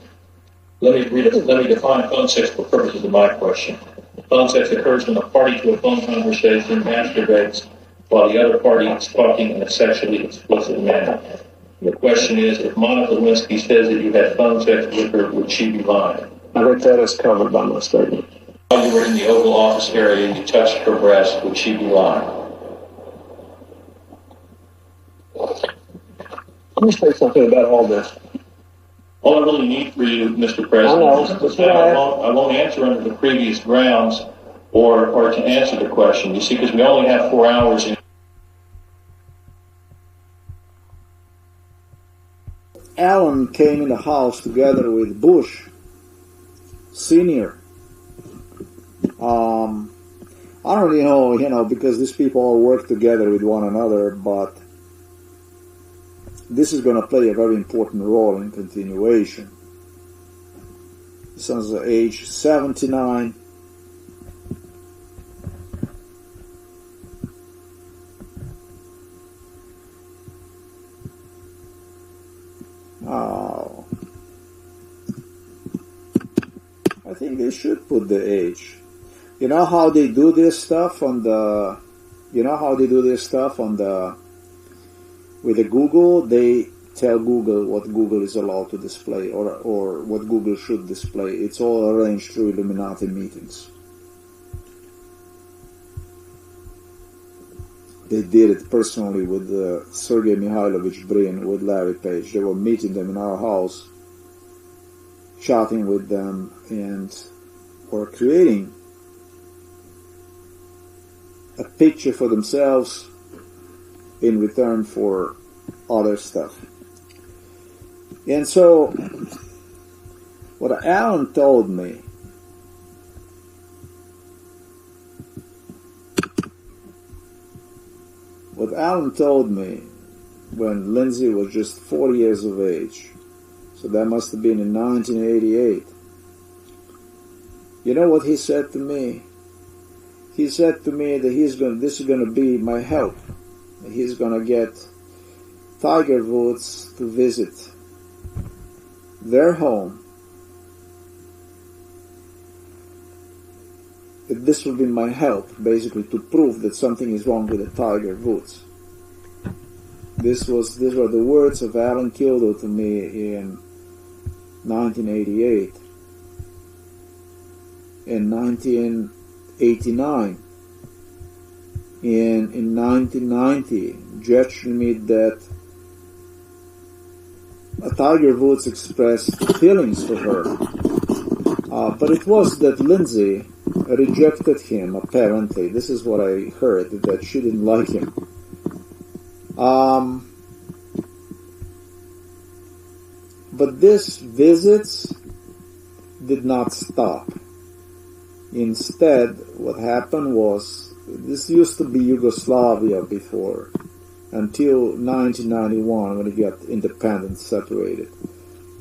Speaker 5: Let me define phone sex for purposes of my question. Phone sex occurs when a party to a phone conversation masturbates while the other party is talking in a sexually explicit manner. The question is, if Monica Lewinsky says that you had phone sex with her, would she be lying?
Speaker 6: I think that is covered by my statement.
Speaker 5: While you were in the Oval Office area and you touched her breast, would she be lying?
Speaker 6: Let me say something about all this.
Speaker 5: All I really need for you, Mr. President, I won't answer under the previous grounds or to answer the question. You see, because we only have 4 hours.
Speaker 1: Alan came in the house together with Bush Senior. I don't really know, because these people all work together with one another, but this is going to play a very important role in continuation. Son's age 79. Oh, I think they should put the age. You know how they do this stuff on the, with the Google, they tell Google what Google is allowed to display or what Google should display. It's all arranged through Illuminati meetings. They did it personally with Sergei Mihailovich Brin, with Larry Page. They were meeting them in our house, chatting with them, and were creating a picture for themselves in return for other stuff. And so, what Alan told me, when Lindsey was just 4 years of age, so that must have been in 1988, you know what he said to me? He said to me that this is going to be my help. He's going to get Tiger Woods to visit their home. That this will be my help, basically, to prove that something is wrong with the Tiger Woods. These were the words of Alan Kildow to me in 1988. In 1989, in 1990, judged me that Tiger Woods expressed feelings for her, but it was that Lindsey rejected him, apparently. This is what I heard, that she didn't like him. But these visits did not stop. Instead, what happened was, this used to be Yugoslavia before, until 1991 when it got independent, separated.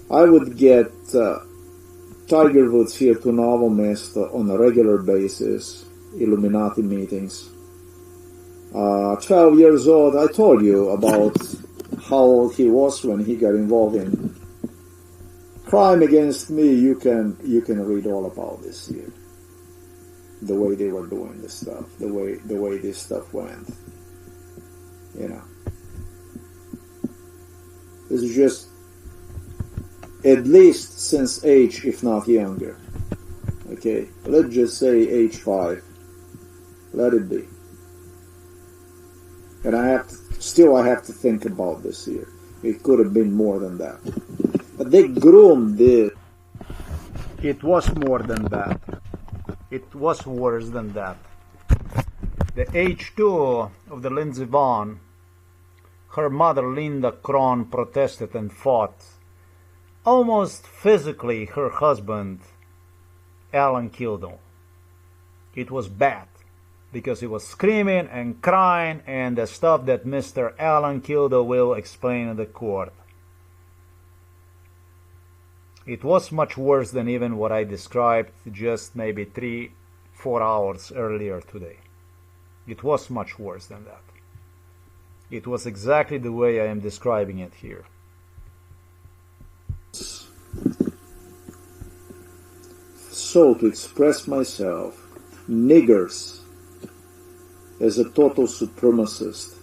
Speaker 1: I would get Tiger Woods here to Novo Mesto on a regular basis, Illuminati meetings. 12 years old, I told you about how old he was when he got involved in crime against me. You can read all about this here.
Speaker 4: the way they were doing this stuff, the way this stuff went. You know, this is just at least since age, if not younger. Okay, let's just say age 5. Let it be. And I have to think about this here. It could have been more than that. But they groomed this. It was more than that. It was worse than that. The age 2 of the Lindsey Vonn, her mother Linda Cron protested and fought almost physically her husband Alan Kildow. It was bad because he was screaming and crying and the stuff that Mr. Alan Kildow will explain in the court. It was much worse than even what I described just maybe 3-4 hours earlier today. It was much worse than that. It was exactly the way I am describing it here.
Speaker 1: So, to express myself, niggers, as a total supremacist,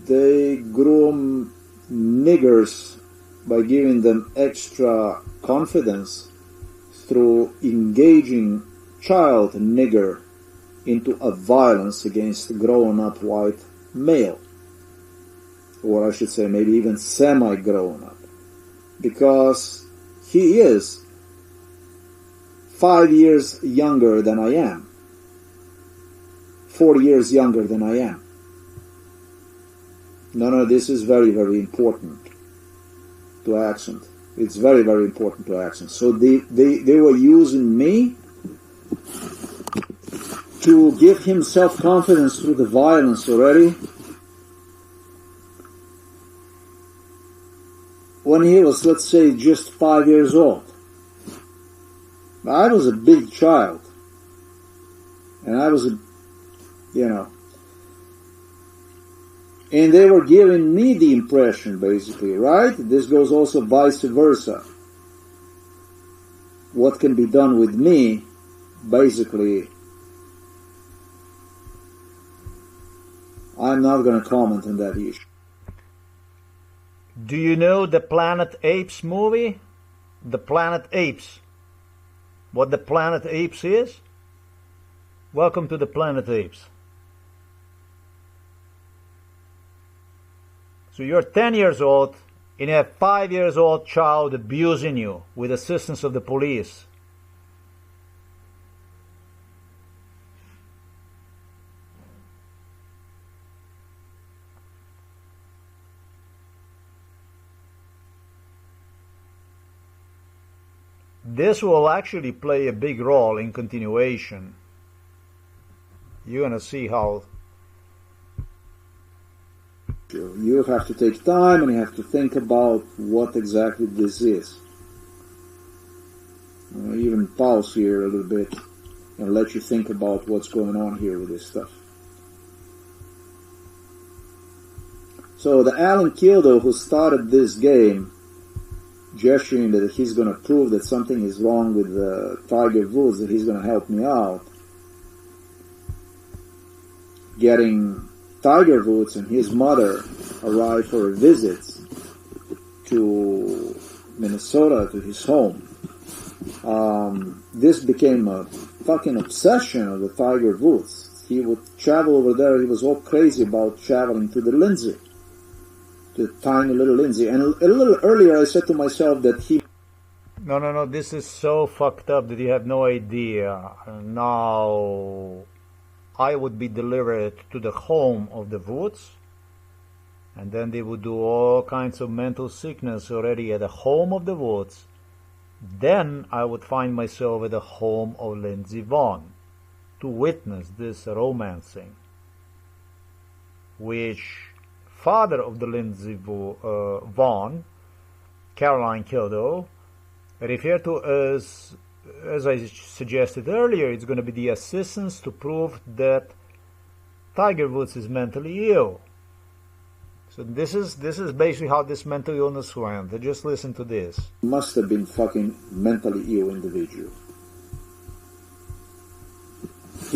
Speaker 1: they groom niggers by giving them extra confidence through engaging child nigger into a violence against grown-up white male, or I should say maybe even semi-grown-up, because he is 5 years younger than I am, 4 years younger than I am. No, this is very, very important to accent. It's very, very important to accent. So they were using me to give him self-confidence through the violence already, when he was, let's say, just 5 years old. I was a big child. And I was and they were giving me the impression, basically, right? This goes also vice versa. What can be done with me, basically, I'm not going to comment on that issue.
Speaker 4: Do you know the Planet Apes movie? The Planet Apes. What the Planet Apes is? Welcome to the Planet Apes. So you're 10 years old and you have 5 years old child abusing you with assistance of the police. This will actually play a big role in continuation. You're going to see how.
Speaker 1: You have to take time and you have to think about what exactly this is. I'll even pause here a little bit and let you think about what's going on here with this stuff. So the Alan Kildow who started this game, gesturing that he's going to prove that something is wrong with Tiger Woods, that he's going to help me out, getting Tiger Woods and his mother arrived for a visit to Minnesota, to his home. This became a fucking obsession of the Tiger Woods. He would travel over there. He was all crazy about traveling to the Lindsey, to the tiny little Lindsey. And a little earlier I said to myself that he...
Speaker 4: No, this is so fucked up that you have no idea. Now I would be delivered to the home of the Woods, and then they would do all kinds of mental sickness already at the home of the Woods. Then I would find myself at the home of Lindsey Vonn to witness this romancing, which father of the Lindsey Vonn, Caroline Kildow, referred to as I suggested earlier, it's going to be the assistance to prove that Tiger Woods is mentally ill. So this is basically how this mental illness went. Just listen to this.
Speaker 1: Must have been fucking mentally ill individual.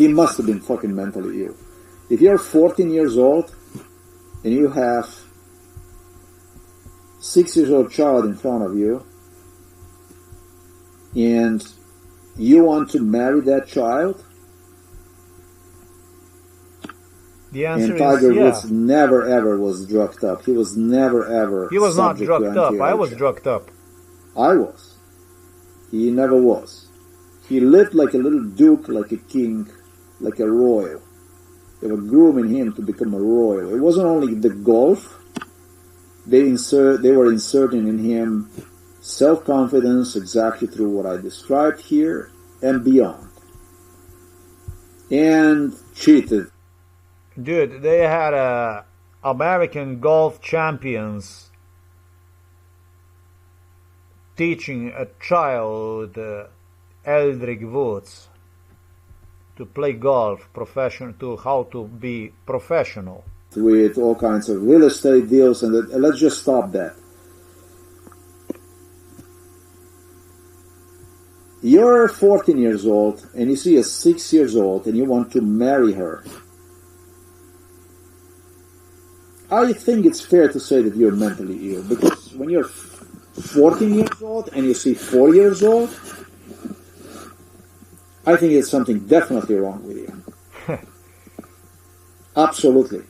Speaker 4: he must have been fucking mentally ill. If you're 14 years old and you have 6-year-old child in front of you and you want to marry that child,
Speaker 1: the answer
Speaker 4: and Tiger
Speaker 1: is yeah.
Speaker 4: Woods never ever was drugged up. He was never ever.
Speaker 1: He was not
Speaker 4: subject
Speaker 1: drugged
Speaker 4: to
Speaker 1: up. I was
Speaker 4: anti-aging.
Speaker 1: drugged up.
Speaker 4: I was. He never was. He lived like a little duke, like a king, like a royal. They were grooming him to become a royal. It wasn't only the golf. They were inserting in him self-confidence exactly through what I described here and beyond. And cheated.
Speaker 1: Dude, they had American golf champions teaching a child, Eldrick Woods, to play golf how to be professional.
Speaker 4: With all kinds of real estate deals, and let's just stop that. You're 14 years old, and you see a 6-year-old, and you want to marry her. I think it's fair to say that you're mentally ill, because when you're 14 years old and you see 4 years old, I think there's something definitely wrong with you. Absolutely.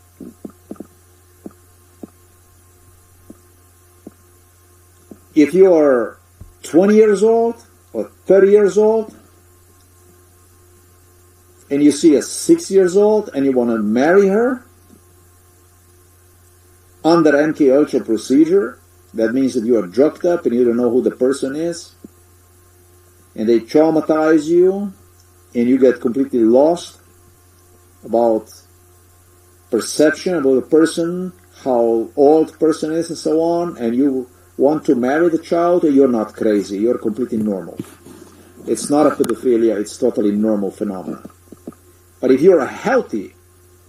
Speaker 4: If you are 20 years old or 30 years old and you see a 6-year-old and you want to marry her under MK Ultra procedure, that means that you are drugged up and you don't know who the person is, and they traumatize you and you get completely lost about perception about the person, how old the person is and so on, and you want to marry the child, you're not crazy, you're completely normal. It's not a pedophilia, it's totally normal phenomenon. But if you're healthy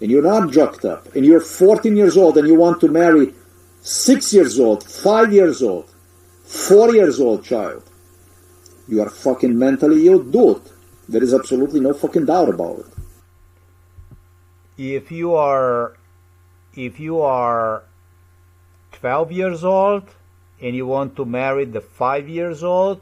Speaker 4: and you're not drugged up and you're 14 years old and you want to marry 6 years old, 5 years old, 4 years old child, you are fucking mentally ill, dude. There is absolutely no fucking doubt about it.
Speaker 1: If you are 12 years old and you want to marry the 5 years old,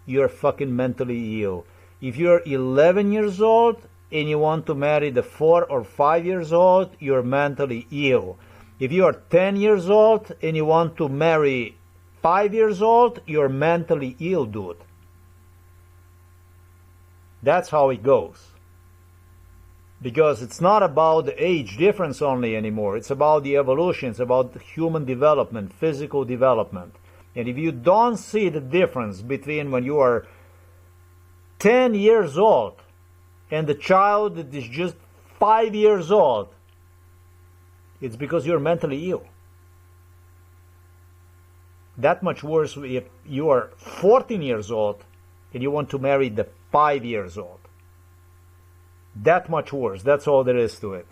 Speaker 1: you're fucking mentally ill. If you're 11 years old and you want to marry the 4 or 5 years old, you're mentally ill. If you are 10 years old and you want to marry 5 years old, you're mentally ill, dude. That's how it goes. Because it's not about the age difference only anymore. It's about the evolution. It's about human development, physical development. And if you don't see the difference between when you are 10 years old and the child that is just 5 years old, it's because you're mentally ill. That much worse if you are 14 years old and you want to marry the 5 years old. That much worse. That's all there is to it.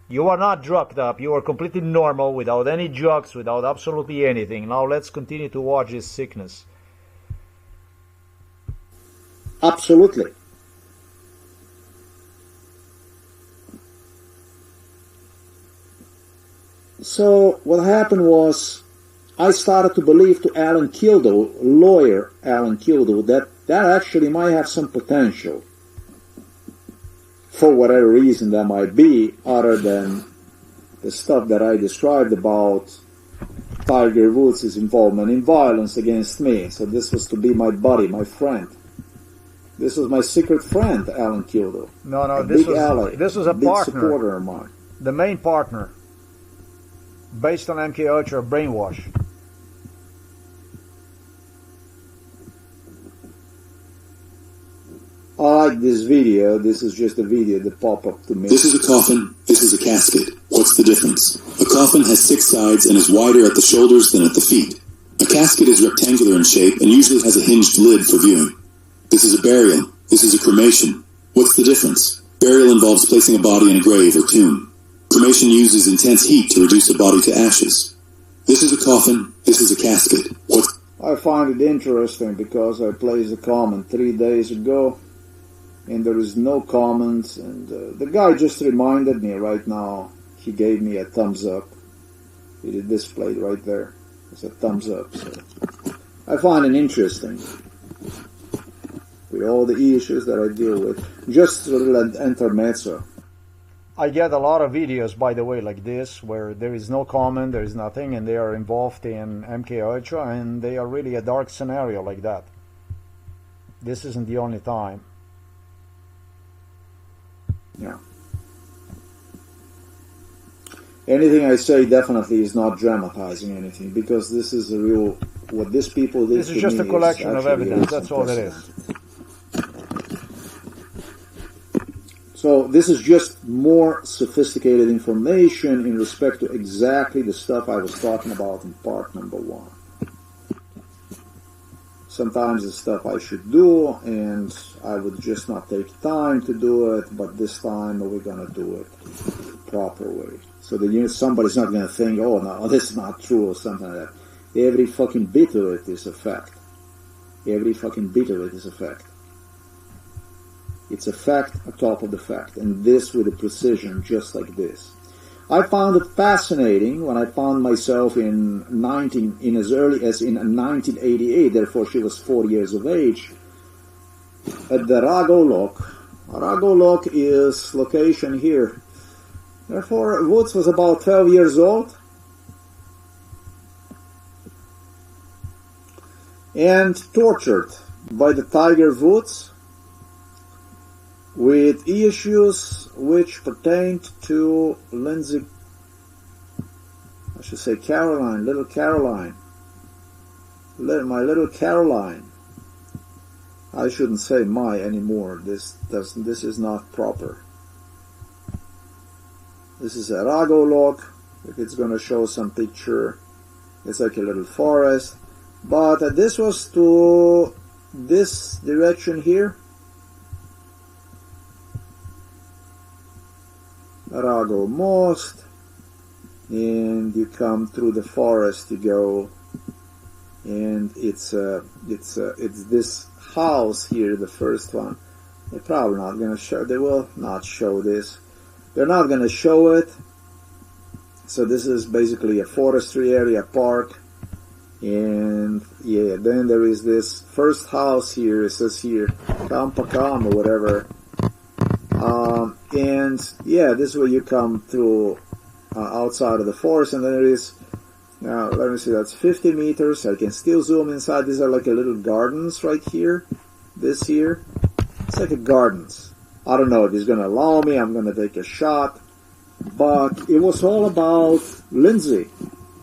Speaker 1: You are not drugged up. You are completely normal, without any drugs, without absolutely anything. Now let's continue to watch this sickness.
Speaker 4: Absolutely. So what happened was, I started to believe to Alan Kildow, lawyer Alan Kildow, that actually might have some potential. For whatever reason that might be, other than the stuff that I described about Tiger Woods' involvement in violence against me. So this was to be my buddy, my friend. This was my secret friend, Alan Kildow.
Speaker 1: No,
Speaker 4: this was a
Speaker 1: big partner.
Speaker 4: Supporter of mine.
Speaker 1: The main partner, based on MK Ultra brainwash.
Speaker 4: I like this video. This is just a video that popped up to me.
Speaker 2: This is a coffin. This is a casket. What's the difference? A coffin has 6 sides and is wider at the shoulders than at the feet. A casket is rectangular in shape and usually has a hinged lid for viewing. This is a burial. This is a cremation. What's the difference? Burial involves placing a body in a grave or tomb. Cremation uses intense heat to reduce a body to ashes. This is a coffin. This is a casket.
Speaker 4: I find it interesting because I placed a comment 3 days ago and there is no comments. And the guy just reminded me right now. He gave me a thumbs up. It is displayed right there. It's a thumbs up. So I find it interesting with all the issues that I deal with. Just a little intermezzo.
Speaker 1: I get a lot of videos, by the way, like this, where there is no comment, there is nothing, and they are involved in MK Ultra, and they are really a dark scenario like that. This isn't the only time.
Speaker 4: Yeah. Anything I say definitely is not dramatizing anything, because this is a real, what these people did.
Speaker 1: This is just a collection of evidence, that's all it is.
Speaker 4: So this is just more sophisticated information in respect to exactly the stuff I was talking about in part number 1. Sometimes it's stuff I should do, and I would just not take time to do it, but this time we're going to do it proper way. So that somebody's not going to think, oh, no, this is not true or something like that. Every fucking bit of it is a fact. Every fucking bit of it is a fact. It's a fact on top of the fact, and this with a precision just like this. I found it fascinating when I found myself in as early as in 1988, therefore she was 4 years of age, at the Rago Lock. Rago Lock is location here. Therefore, Woods was about 12 years old, and tortured by the Tiger Woods with issues which pertained to Lindsey, I should say Caroline, little Caroline, my little Caroline. I shouldn't say my anymore. This is not proper. This is a Rago Lock. If it's going to show some picture, it's like a little forest. But this was to this direction here. Rago Most, and you come through the forest. You go, and it's this house here, the first one. They're probably not going to show. They will not show this. They're not going to show it. So this is basically a forestry area, park, and yeah. Then there is this first house here. It says here Kampakam or whatever. And yeah, this is where you come through outside of the forest, and then there is, let me see, that's 50 meters. I can still zoom inside. These are like a little gardens right here. This here, it's like a gardens. I don't know if he's going to allow me. I'm going to take a shot. But it was all about Lindsey.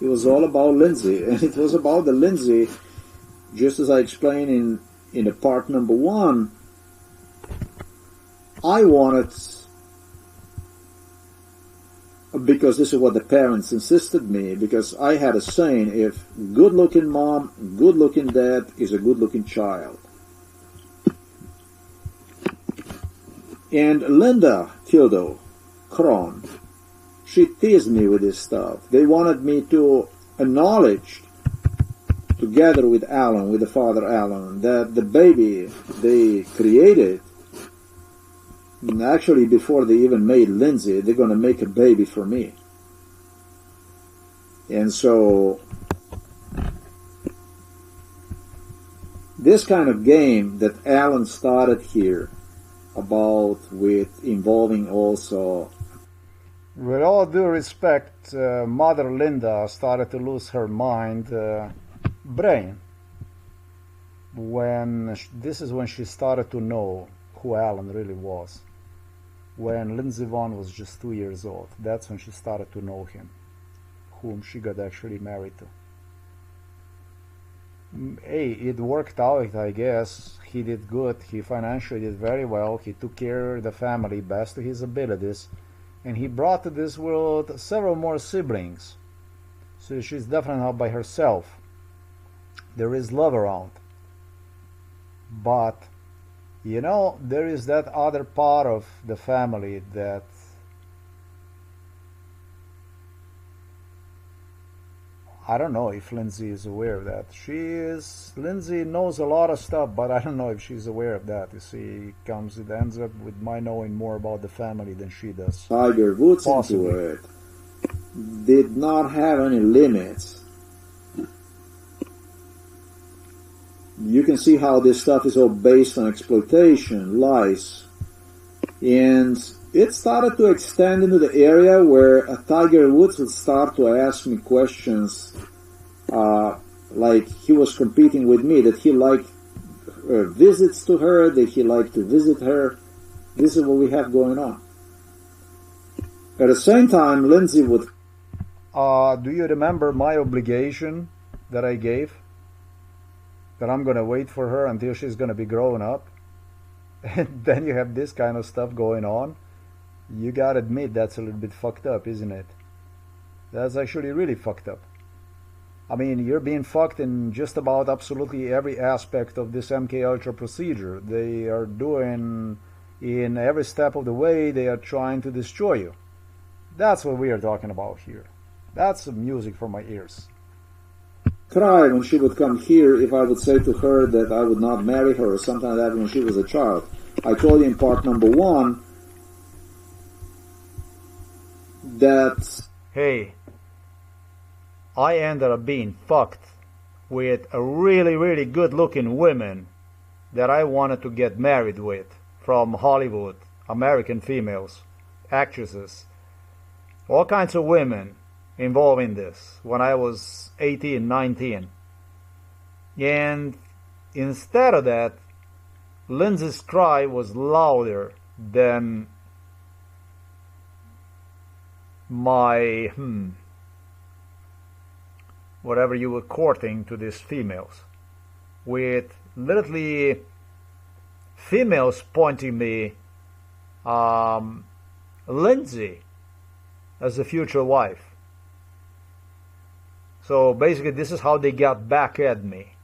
Speaker 4: It was all about Lindsey, and it was about the Lindsey, just as I explained in the part number 1. I wanted, because this is what the parents insisted me, because I had a saying, if good-looking mom, good-looking dad is a good-looking child. And Linda Kildow, Kron, she teased me with this stuff. They wanted me to acknowledge, together with Alan, with the father Alan, that the baby they created, and actually before they even made Lindsey, they're going to make a baby for me. And so this kind of game that Alan started here about with involving also,
Speaker 1: with all due respect, Mother Linda started to lose her mind, brain, this is when she started to know who Alan really was. When Lindsey Vonn was just 2 years old, that's when she started to know him, whom she got actually married to. Hey, it worked out, I guess. He did good. He financially did very well. He took care of the family best to his abilities, and he brought to this world several more siblings. So she's definitely not by herself. There is love around. But you know, there is that other part of the family that I don't know if Lindsey is aware of that. Lindsey knows a lot of stuff, but I don't know if she's aware of that. You see, it ends up with my knowing more about the family than she does.
Speaker 4: Tiger Woods
Speaker 1: Possibly.
Speaker 4: into it did not have any limits. You can see how this stuff is all based on exploitation, lies, and it started to extend into the area where Tiger Woods would start to ask me questions like he was competing with me, that he liked visits to her, that he liked to visit her. This is what we have going on. At the same time, Lindsey would...
Speaker 1: do you remember my obligation that I gave? That I'm going to wait for her until she's going to be grown up? And then you have this kind of stuff going on? You gotta admit that's a little bit fucked up, isn't it? That's actually really fucked up. I mean, you're being fucked in just about absolutely every aspect of this MKUltra procedure. They are doing, in every step of the way, they are trying to destroy you. That's what we are talking about here. That's music for my ears.
Speaker 4: Cry when she would come here if I would say to her that I would not marry her or something like that when she was a child. I told you in part number 1 that...
Speaker 1: Hey, I ended up being fucked with a really, really good-looking women that I wanted to get married with from Hollywood, American females, actresses, all kinds of women involved in this when I was 18, 19. And instead of that, Lindsey's cry was louder than my, whatever you were courting to these females, with literally females pointing me Lindsey as a future wife. So basically this is how they got back at me.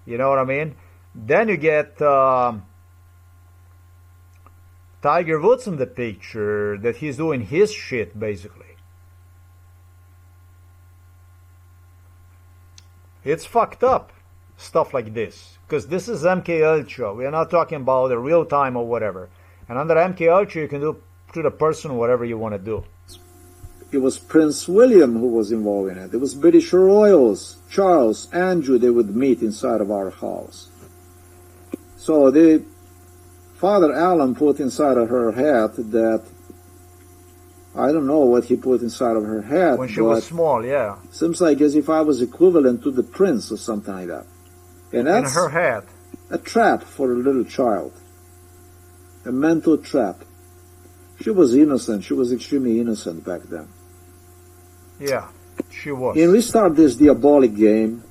Speaker 1: You know what I mean? Then you get Tiger Woods in the picture, that he's doing his shit basically. It's fucked up, stuff like this, because this is MKUltra. We are not talking about the real time or whatever. And under MKUltra, you can do to the person whatever you want to do.
Speaker 4: It was Prince William who was involved in it. It was British royals, Charles, Andrew, they would meet inside of our house. So Father Alan put inside of her head that, I don't know what he put inside of her head.
Speaker 1: When she was small, yeah.
Speaker 4: Seems like as if I was equivalent to the prince or something like that. And that's
Speaker 1: in her head.
Speaker 4: A trap for a little child. A mental trap. She was innocent. She was extremely innocent back then.
Speaker 1: Yeah, she was.
Speaker 4: And we start this diabolic game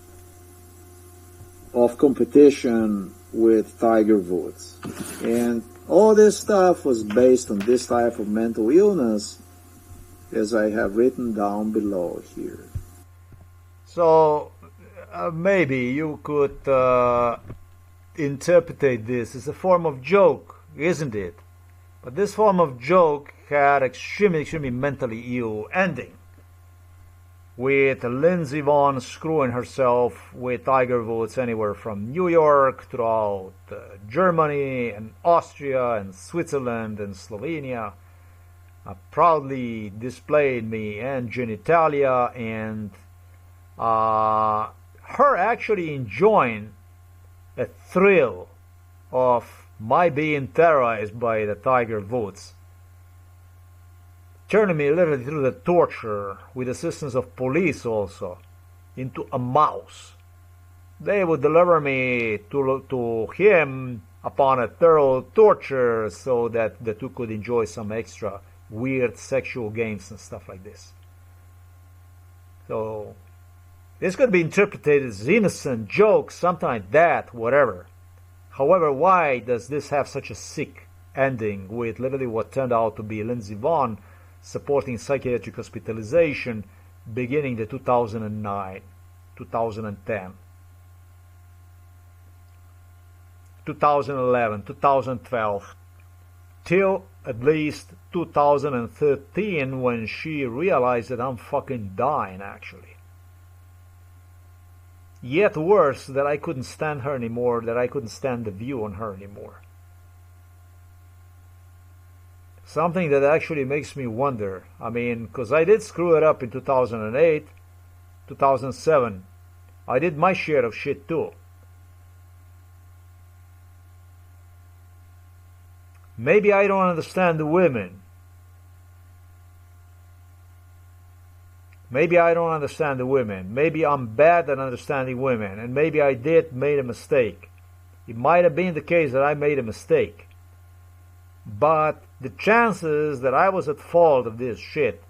Speaker 4: of competition with Tiger Woods. And all this stuff was based on this type of mental illness, as I have written down below here.
Speaker 1: So maybe you could interpret this as a form of joke, isn't it? But this form of joke had extremely, extremely mentally ill ending, with Lindsey Vonn screwing herself with Tiger Woods anywhere from New York throughout Germany and Austria and Switzerland and Slovenia, proudly displayed me and genitalia, and her actually enjoying a thrill of my being terrorized by the Tiger Woods, turning me literally through the torture, with assistance of police also, into a mouse. They would deliver me to him upon a thorough torture so that the two could enjoy some extra weird sexual games and stuff like this. So this could be interpreted as innocent joke, something like that, whatever. However, why does this have such a sick ending, with literally what turned out to be Lindsey Vonn supporting psychiatric hospitalization beginning the 2009, 2010, 2011, 2012, till at least 2013, when she realized that I'm fucking dying, actually. Yet worse, that I couldn't stand her anymore, that I couldn't stand the view on her anymore. Something that actually makes me wonder. I mean, because I did screw it up in 2008, 2007. I did my share of shit too. Maybe I don't understand the women. Maybe I don't understand the women. Maybe I'm bad at understanding women, and maybe I made a mistake. It might have been the case that I made a mistake. But the chances that I was at fault of this shit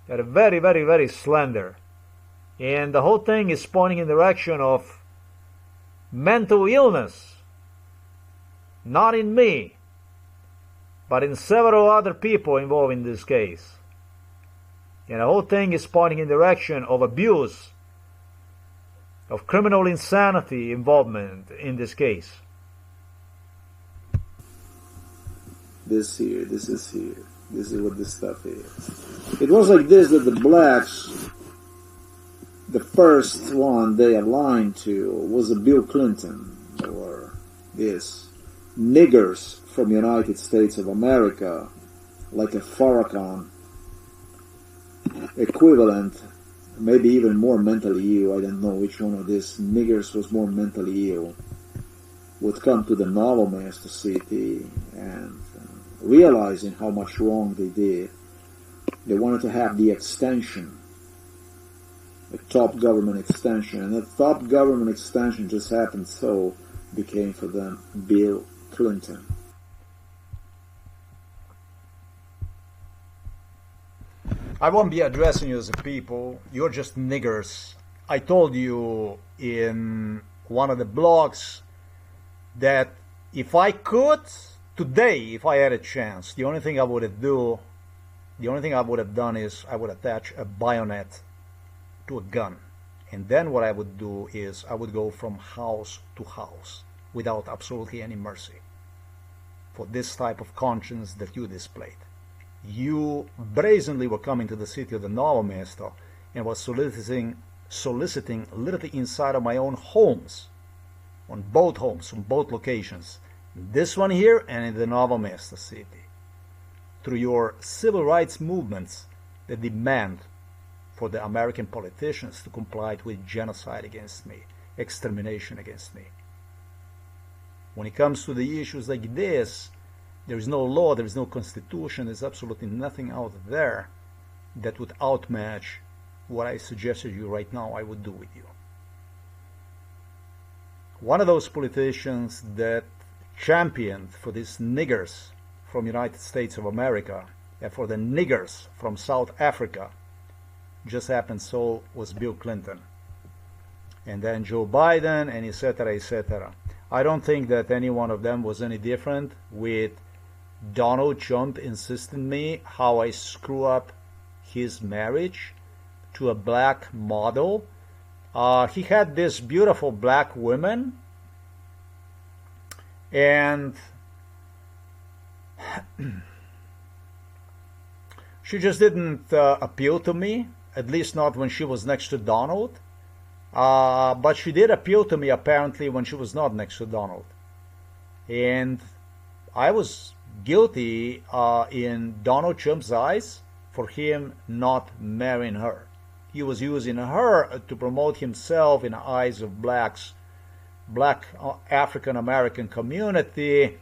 Speaker 1: are very, very, very slender. And the whole thing is pointing in the direction of mental illness. Not in me, but in several other people involved in this case. And the whole thing is pointing in the direction of abuse, of criminal insanity involvement in this case.
Speaker 4: This is what this stuff is. It was like this, that the blacks, the first one they aligned to was a Bill Clinton, or this niggers from United States of America, like a Farrakhan equivalent, maybe even more mentally ill. I don't know which one of these niggers was more mentally ill, would come to the Naval Master City and realizing how much wrong they did, they wanted to have the extension, a top government extension, and that top government extension just happened so became for them Bill Clinton.
Speaker 1: I won't be addressing you as a people. You're just niggers. I told you in one of the blogs that if I could, today, if I had a chance, the only thing I would have done is I would attach a bayonet to a gun. And then what I would do is I would go from house to house without absolutely any mercy for this type of conscience that you displayed. You brazenly were coming to the city of the Naval Master and was soliciting literally inside of my own homes, on both locations, this one here and in the Naval Master City, through your civil rights movements that demand for the American politicians to comply with genocide against me, extermination against me. When it comes to the issues like this, there is no law, there is no constitution, there's absolutely nothing out there that would outmatch what I suggested you right now I would do with you. One of those politicians that championed for these niggers from United States of America and for the niggers from South Africa just happened so was Bill Clinton. And then Joe Biden and etc., etc. I don't think that any one of them was any different with Donald Trump insisting me how I screw up his marriage to a black model. He had this beautiful black woman, and she just didn't appeal to me, at least not when she was next to Donald. But she did appeal to me apparently when she was not next to Donald. And I was guilty in Donald Trump's eyes for him not marrying her. He was using her to promote himself in the eyes of black African American community,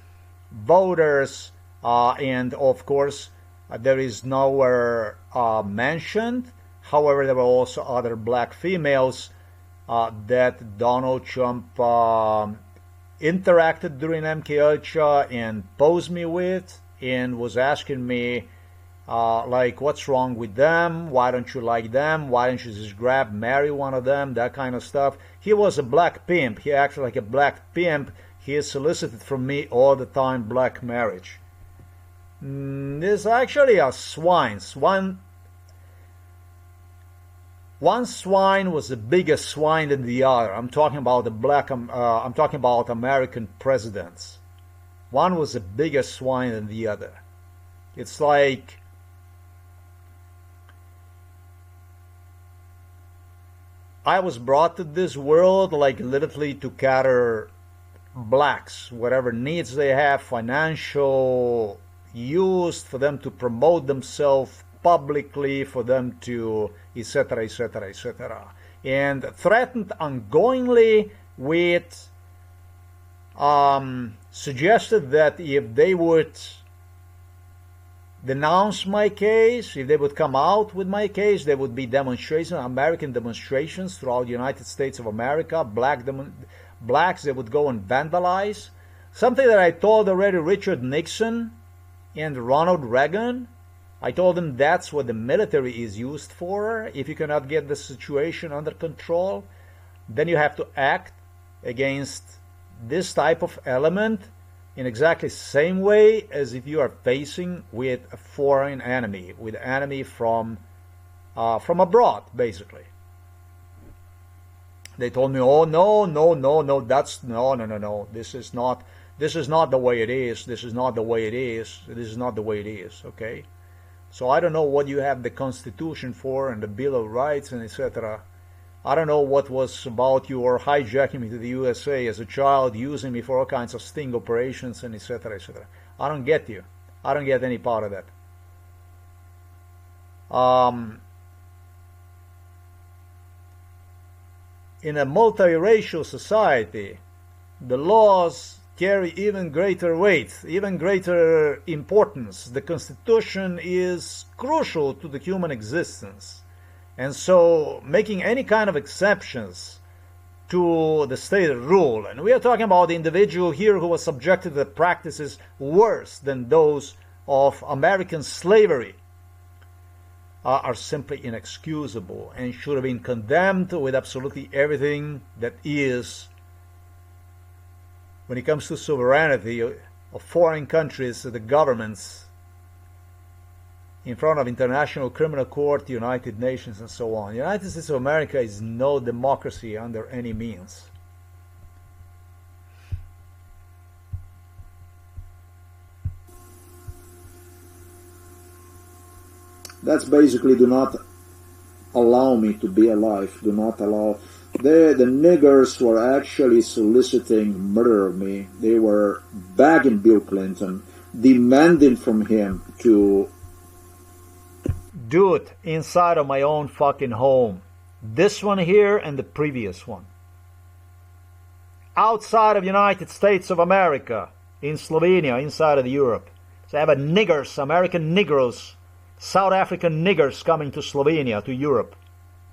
Speaker 1: voters, and of course there is nowhere mentioned. However, there were also other black females that Donald Trump interacted during MKUltra and posed me with and was asking me like, what's wrong with them? Why don't you like them? Why don't you just marry one of them? That kind of stuff. He was a black pimp. He acted like a black pimp. He solicited from me all the time black marriage. This is actually a swine. One swine was a bigger swine than the other. I'm talking about I'm talking about American presidents. One was a bigger swine than the other. It's like I was brought to this world like literally to cater blacks, whatever needs they have, financial, used for them to promote themselves publicly, for them to etc., etc., etc., and threatened ongoingly with suggested that if they would denounce my case, if they would come out with my case, there would be demonstrations, American demonstrations throughout the United States of America, blacks that would go and vandalize. Something that I told already Richard Nixon and Ronald Reagan. I told them that's what the military is used for. If you cannot get the situation under control, then you have to act against this type of element in exactly the same way as if you are facing with a foreign enemy, with an enemy from abroad, basically. They told me, oh, no, this is not the way it is, this is not the way it is, this is not the way it is, okay? So I don't know what you have the Constitution for and the Bill of Rights and etc. I don't know what was about your hijacking me to the USA as a child, using me for all kinds of sting operations and etc., etc. I don't get you. I don't get any part of that. In a multiracial society, the laws carry even greater weight, even greater importance. The Constitution is crucial to the human existence. And so making any kind of exceptions to the stated rule, and we are talking about the individual here who was subjected to practices worse than those of American slavery, are simply inexcusable and should have been condemned with absolutely everything that is, when it comes to sovereignty of foreign countries, the governments, in front of International Criminal Court, the United Nations, and so on. The United States of America is no democracy under any means.
Speaker 4: That's basically do not allow me to be alive. Do not allow. The niggers were actually soliciting murder of me. They were begging Bill Clinton, demanding from him to
Speaker 1: do it inside of my own fucking home. This one here and the previous one. Outside of the United States of America, in Slovenia, inside of Europe. So I have a niggers, American Negroes, South African niggers coming to Slovenia, to Europe,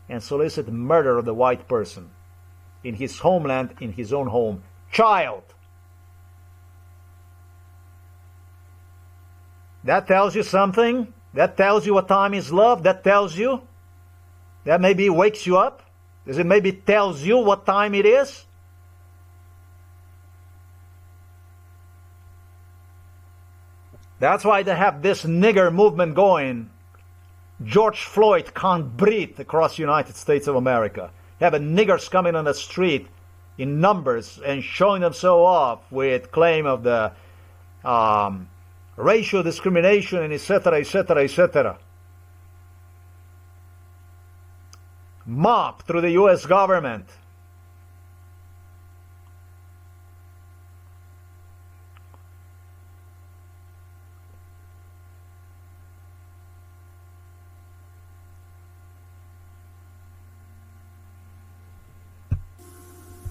Speaker 1: and solicit murder of the white person in his homeland, in his own home. Child! That tells you something? That tells you what time is love? That tells you? That maybe wakes you up? Does it maybe tells you what time it is? That's why they have this nigger movement going. George Floyd can't breathe across the United States of America. You have niggers coming on the street in numbers and showing themselves off with claim of the racial discrimination and etc., etc., etc. Mob through the U.S. government.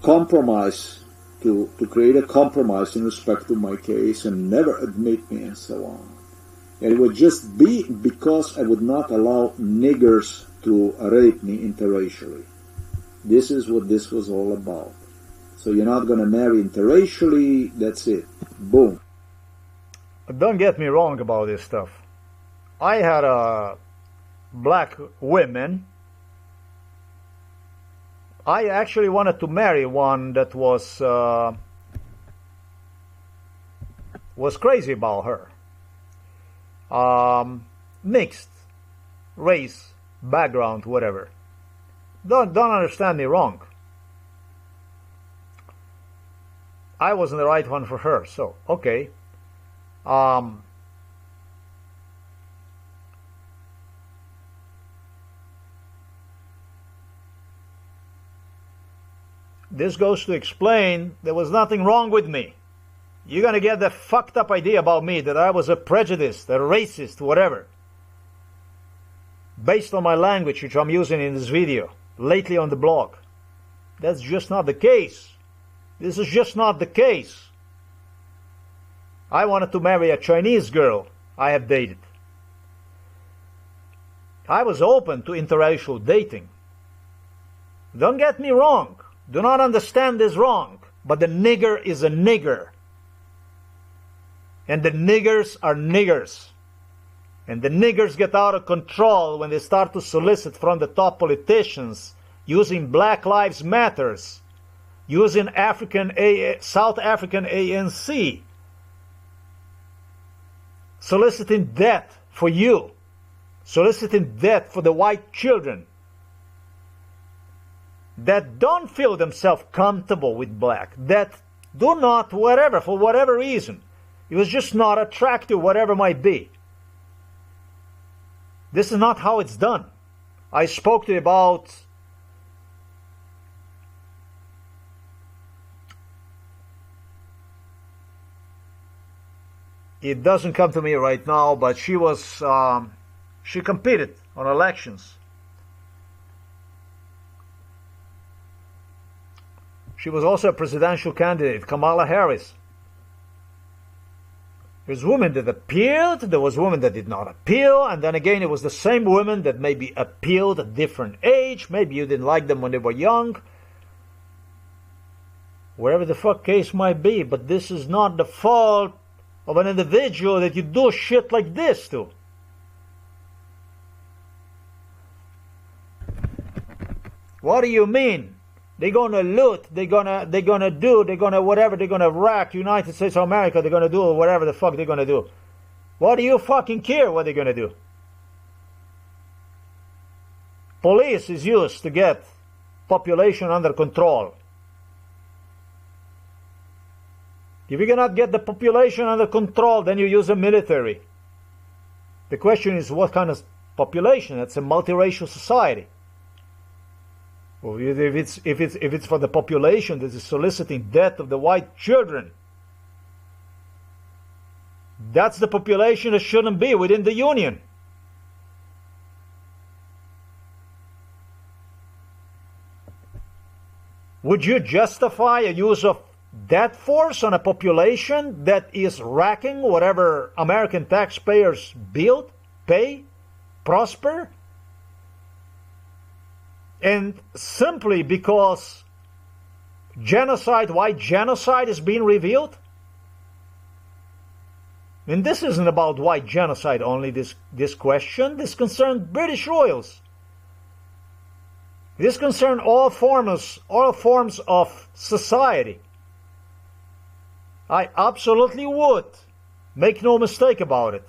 Speaker 4: compromise, to create a compromise in respect to my case and never admit me and so on. And it would just be because I would not allow niggers to rape me interracially. This is what this was all about. So you're not going to marry interracially, that's it. Boom.
Speaker 1: Don't get me wrong about this stuff. I had black women. I actually wanted to marry one that was crazy about her. Mixed race, background, whatever. Don't understand me wrong. I wasn't the right one for her, so okay. this goes to explain there was nothing wrong with me. You're going to get the fucked up idea about me that I was a prejudiced, a racist, whatever, based on my language, which I'm using in this video, lately on the blog. That's just not the case. This is just not the case. I wanted to marry a Chinese girl I have dated. I was open to interracial dating. Don't get me wrong. Do not understand this wrong. But the nigger is a nigger. And the niggers are niggers. And the niggers get out of control when they start to solicit from the top politicians using Black Lives Matters, using South African ANC, soliciting death for you, soliciting death for the white children that don't feel themselves comfortable with black, that do not, whatever, for whatever reason, it was just not attractive, whatever might be. This is not how it's done. I spoke to you about it doesn't come to me right now, but she was she competed on elections. She was also a presidential candidate, Kamala Harris. There's women that appealed, there was women that did not appeal, and then again it was the same women that maybe appealed at different age, maybe you didn't like them when they were young, wherever the fuck case might be, but this is not the fault of an individual that you do shit like this to. What do you mean? They're gonna loot, they're gonna whatever, they're gonna wreck United States of America, they're gonna do whatever the fuck they're gonna do. What do you fucking care what they're gonna do? Police is used to get population under control. If you cannot get the population under control, then you use the military. The question is what kind of population? It's a multiracial society. Well, if it's for the population that is soliciting death of the white children, that's the population that shouldn't be within the union. Would you justify a use of death force on a population that is racking whatever American taxpayers build, pay, prosper? And simply because genocide, white genocide is being revealed? And this isn't about white genocide only, this question. This concerns British royals. This concerns all forms of society. I absolutely would. Make no mistake about it.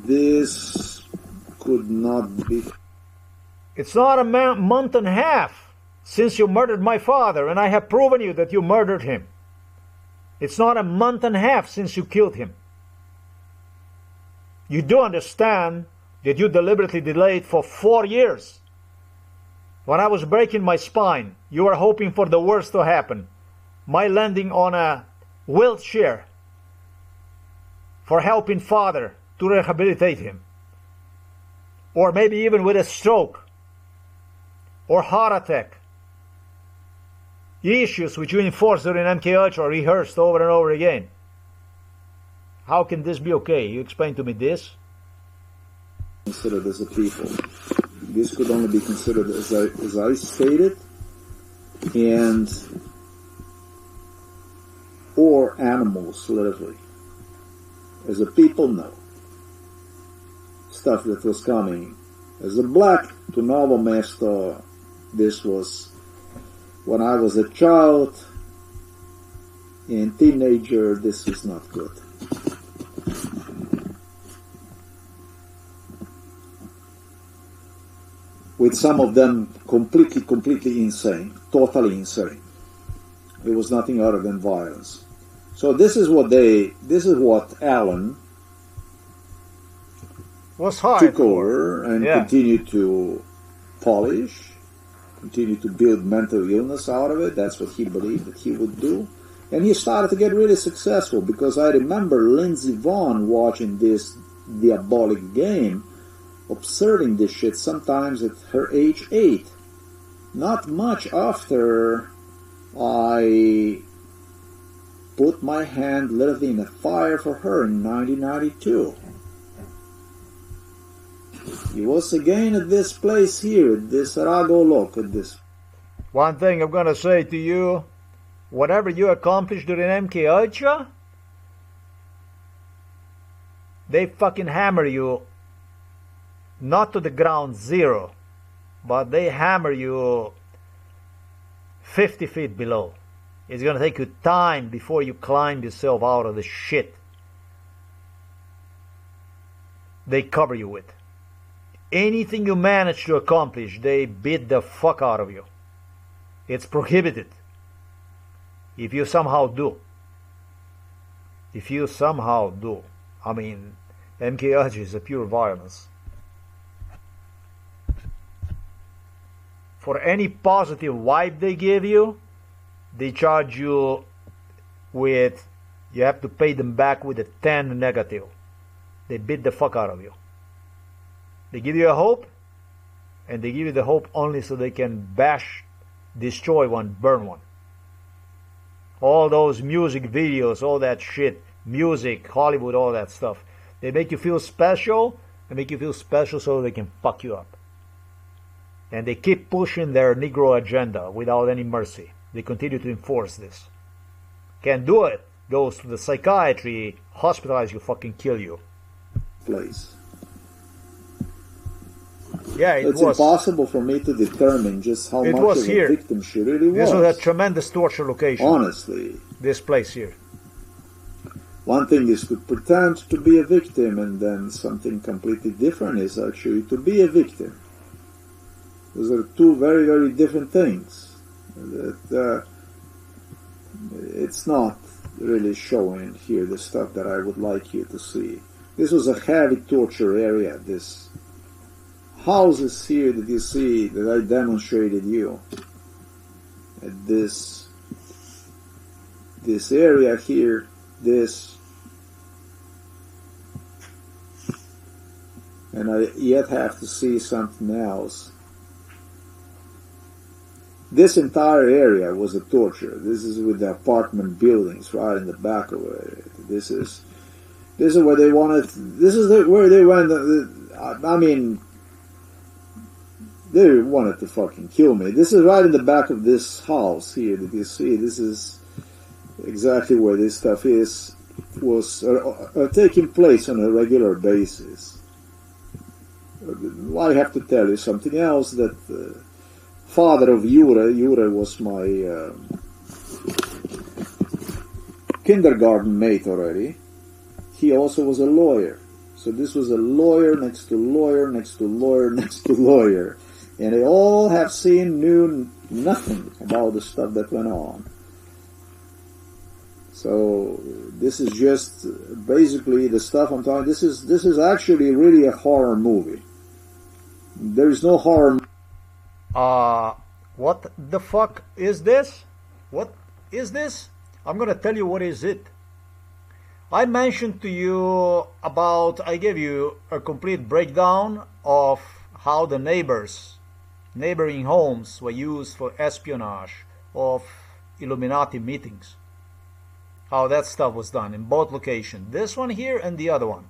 Speaker 4: This could not be.
Speaker 1: It's not a month and a half since you murdered my father, and I have proven you that you murdered him. It's not a month and a half since you killed him. You do understand that you deliberately delayed for 4 years. When I was breaking my spine, you were hoping for the worst to happen. My landing on a wheelchair for helping father to rehabilitate him. Or maybe even with a stroke or heart attack. Issues which you enforced during MKH or rehearsed over and over again. How can this be okay? You explain to me this.
Speaker 4: Considered as a people. This could only be considered as I stated, and or animals, literally. As a people, no. Stuff that was coming. As a black to Novo Mesto, this was when I was a child and teenager, this is not good. With some of them completely insane, totally insane. It was nothing other than violence. So this is what Alan
Speaker 1: was hard
Speaker 4: took over and continued to polish, continued to build mental illness out of it. That's what he believed that he would do. And he started to get really successful, because I remember Lindsey Vonn watching this diabolic game, observing this shit sometimes at her age 8. Not much after I put my hand literally in the fire for her in 1992. He was again at this place here, at this Ragolok, at this.
Speaker 1: One thing I'm gonna say to you, whatever you accomplished during MK Ultra, they fucking hammer you, not to the ground zero, but they hammer you 50 feet below. It's gonna take you time before you climb yourself out of the shit they cover you with. Anything you manage to accomplish, they beat the fuck out of you. It's prohibited. If you somehow do. I mean, MK Ultra is a pure violence. For any positive vibe they give you, they charge you with, you have to pay them back with a 10 negative. They beat the fuck out of you. They give you a hope, and they give you the hope only so they can bash, destroy one, burn one. All those music videos, all that shit, music, Hollywood, all that stuff. They make you feel special, so they can fuck you up. And they keep pushing their Negro agenda without any mercy. They continue to enforce this. Can't do it. Goes to the psychiatry, hospitalize you, fucking kill you.
Speaker 4: Place.
Speaker 1: Yeah,
Speaker 4: it's impossible for me to determine just how much of a victim she really was.
Speaker 1: This was a tremendous torture location.
Speaker 4: Honestly.
Speaker 1: This place here.
Speaker 4: One thing is to pretend to be a victim, and then something completely different is actually to be a victim. Those are two very, very different things. It's not really showing here the stuff that I would like you to see. This was a heavy torture area. This houses here that you see that I demonstrated you. At this area here, and I yet have to see something else. This entire area was a torture. This is with the apartment buildings right in the back of it. This is where they wanted. This is where they went. I mean, they wanted to fucking kill me. This is right in the back of this house here that you see. This is exactly where this stuff was taking place on a regular basis. I have to tell you something else, that father of Jure was my kindergarten mate already. He also was a lawyer. So this was a lawyer next to lawyer next to lawyer next to lawyer. And they all have knew nothing about the stuff that went on. So this is just basically the stuff I'm talking. This is actually really a horror movie. There is no horror.
Speaker 1: What the fuck is this? What is this? I'm gonna tell you what is it. I mentioned to you about, I gave you a complete breakdown of how the neighboring homes were used for espionage of Illuminati meetings. How that stuff was done in both locations. This one here and the other one.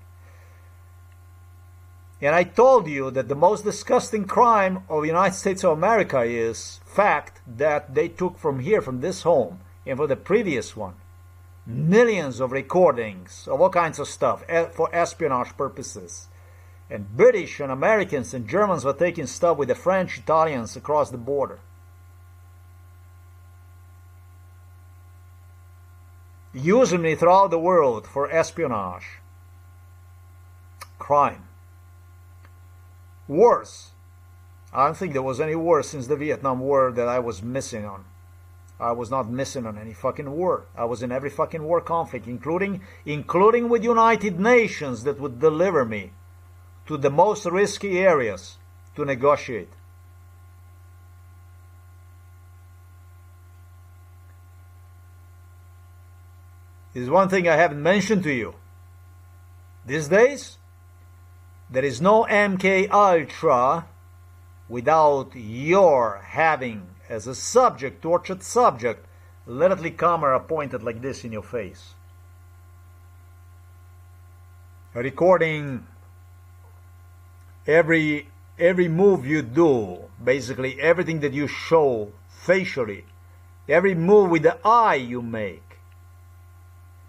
Speaker 1: And I told you that the most disgusting crime of the United States of America is fact that they took from here, from this home, and for the previous one, millions of recordings of all kinds of stuff for espionage purposes. And British and Americans and Germans were taking stuff with the French, Italians across the border. Using it throughout the world for espionage. Crime. Wars. I don't think there was any war since the Vietnam War that I was missing on. I was not missing on any fucking war. I was in every fucking war conflict, including with United Nations that would deliver me to the most risky areas to negotiate. There's one thing I haven't mentioned to you. These days, there is no MK Ultra without your having as a subject, tortured subject, literally camera pointed like this in your face. Recording every move you do, basically everything that you show facially, every move with the eye you make,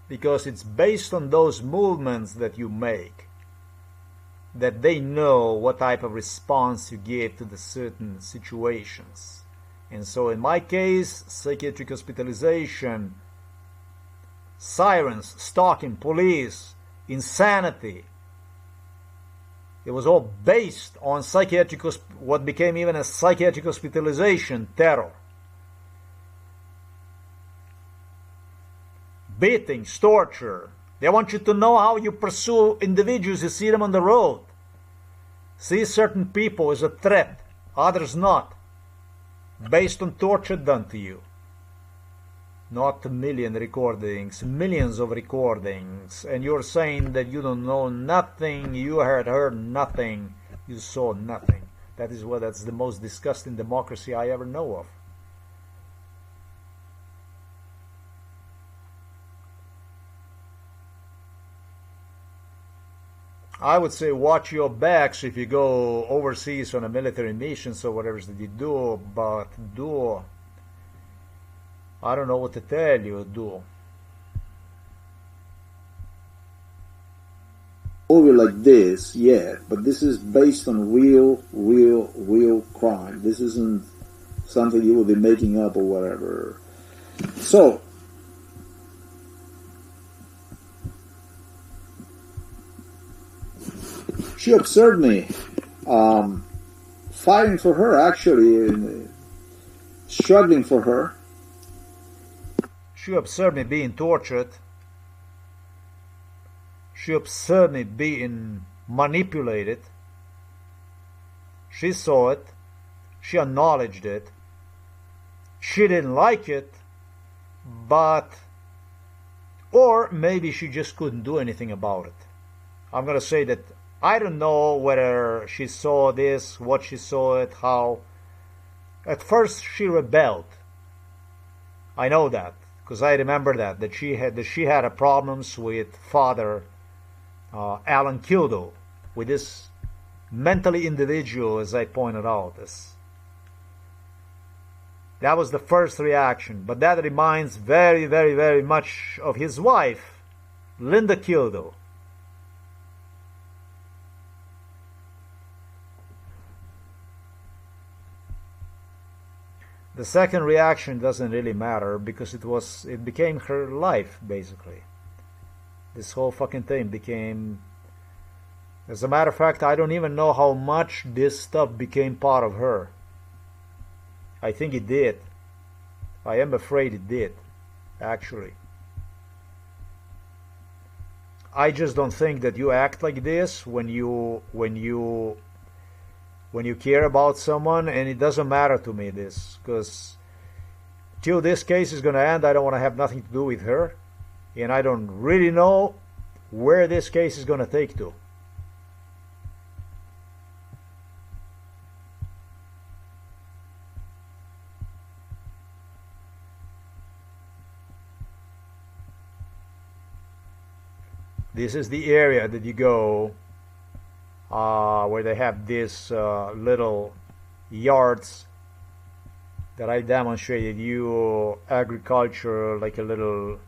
Speaker 1: because it's based on those movements that you make that they know what type of response you give to the certain situations. And so in my case, psychiatric hospitalization, sirens, stalking, police, insanity, it was all based on psychiatric, what became even a psychiatric hospitalization, terror. Beatings, torture. They want you to know how you pursue individuals. You see them on the road. See certain people as a threat, others not. Based on torture done to you. Not a million recordings, millions of recordings. And you're saying that you don't know nothing, you heard nothing, you saw nothing. That's the most disgusting democracy I ever know of. I would say watch your backs if you go overseas on a military mission, so whatever that you do, but I don't know what to tell you,
Speaker 4: Movie like this, yeah, but this is based on real crime. This isn't something you will be making up or whatever. So, she observed me fighting for her, actually, struggling for her.
Speaker 1: She observed me being tortured. She observed me being manipulated. She saw it. She acknowledged it. She didn't like it, or maybe she just couldn't do anything about it. I'm going to say that I don't know whether she saw this, what she saw it, how. At first she rebelled. I know that, because I remember that she had problems with Father Alan Kildow, with this mentally individual, as I pointed out. That was the first reaction, but that reminds very, very, very much of his wife, Linda Kildow. The second reaction doesn't really matter because it became her life, basically. This whole fucking thing became, as a matter of fact, I don't even know how much this stuff became part of her. I think it did. I am afraid it did, actually. I just don't think that you act like this when you care about someone, and it doesn't matter to me this, because till this case is going to end, I don't want to have nothing to do with her, and I don't really know where this case is going to take to. This is the area that you go where they have these little yards that I demonstrated you, agriculture, like a little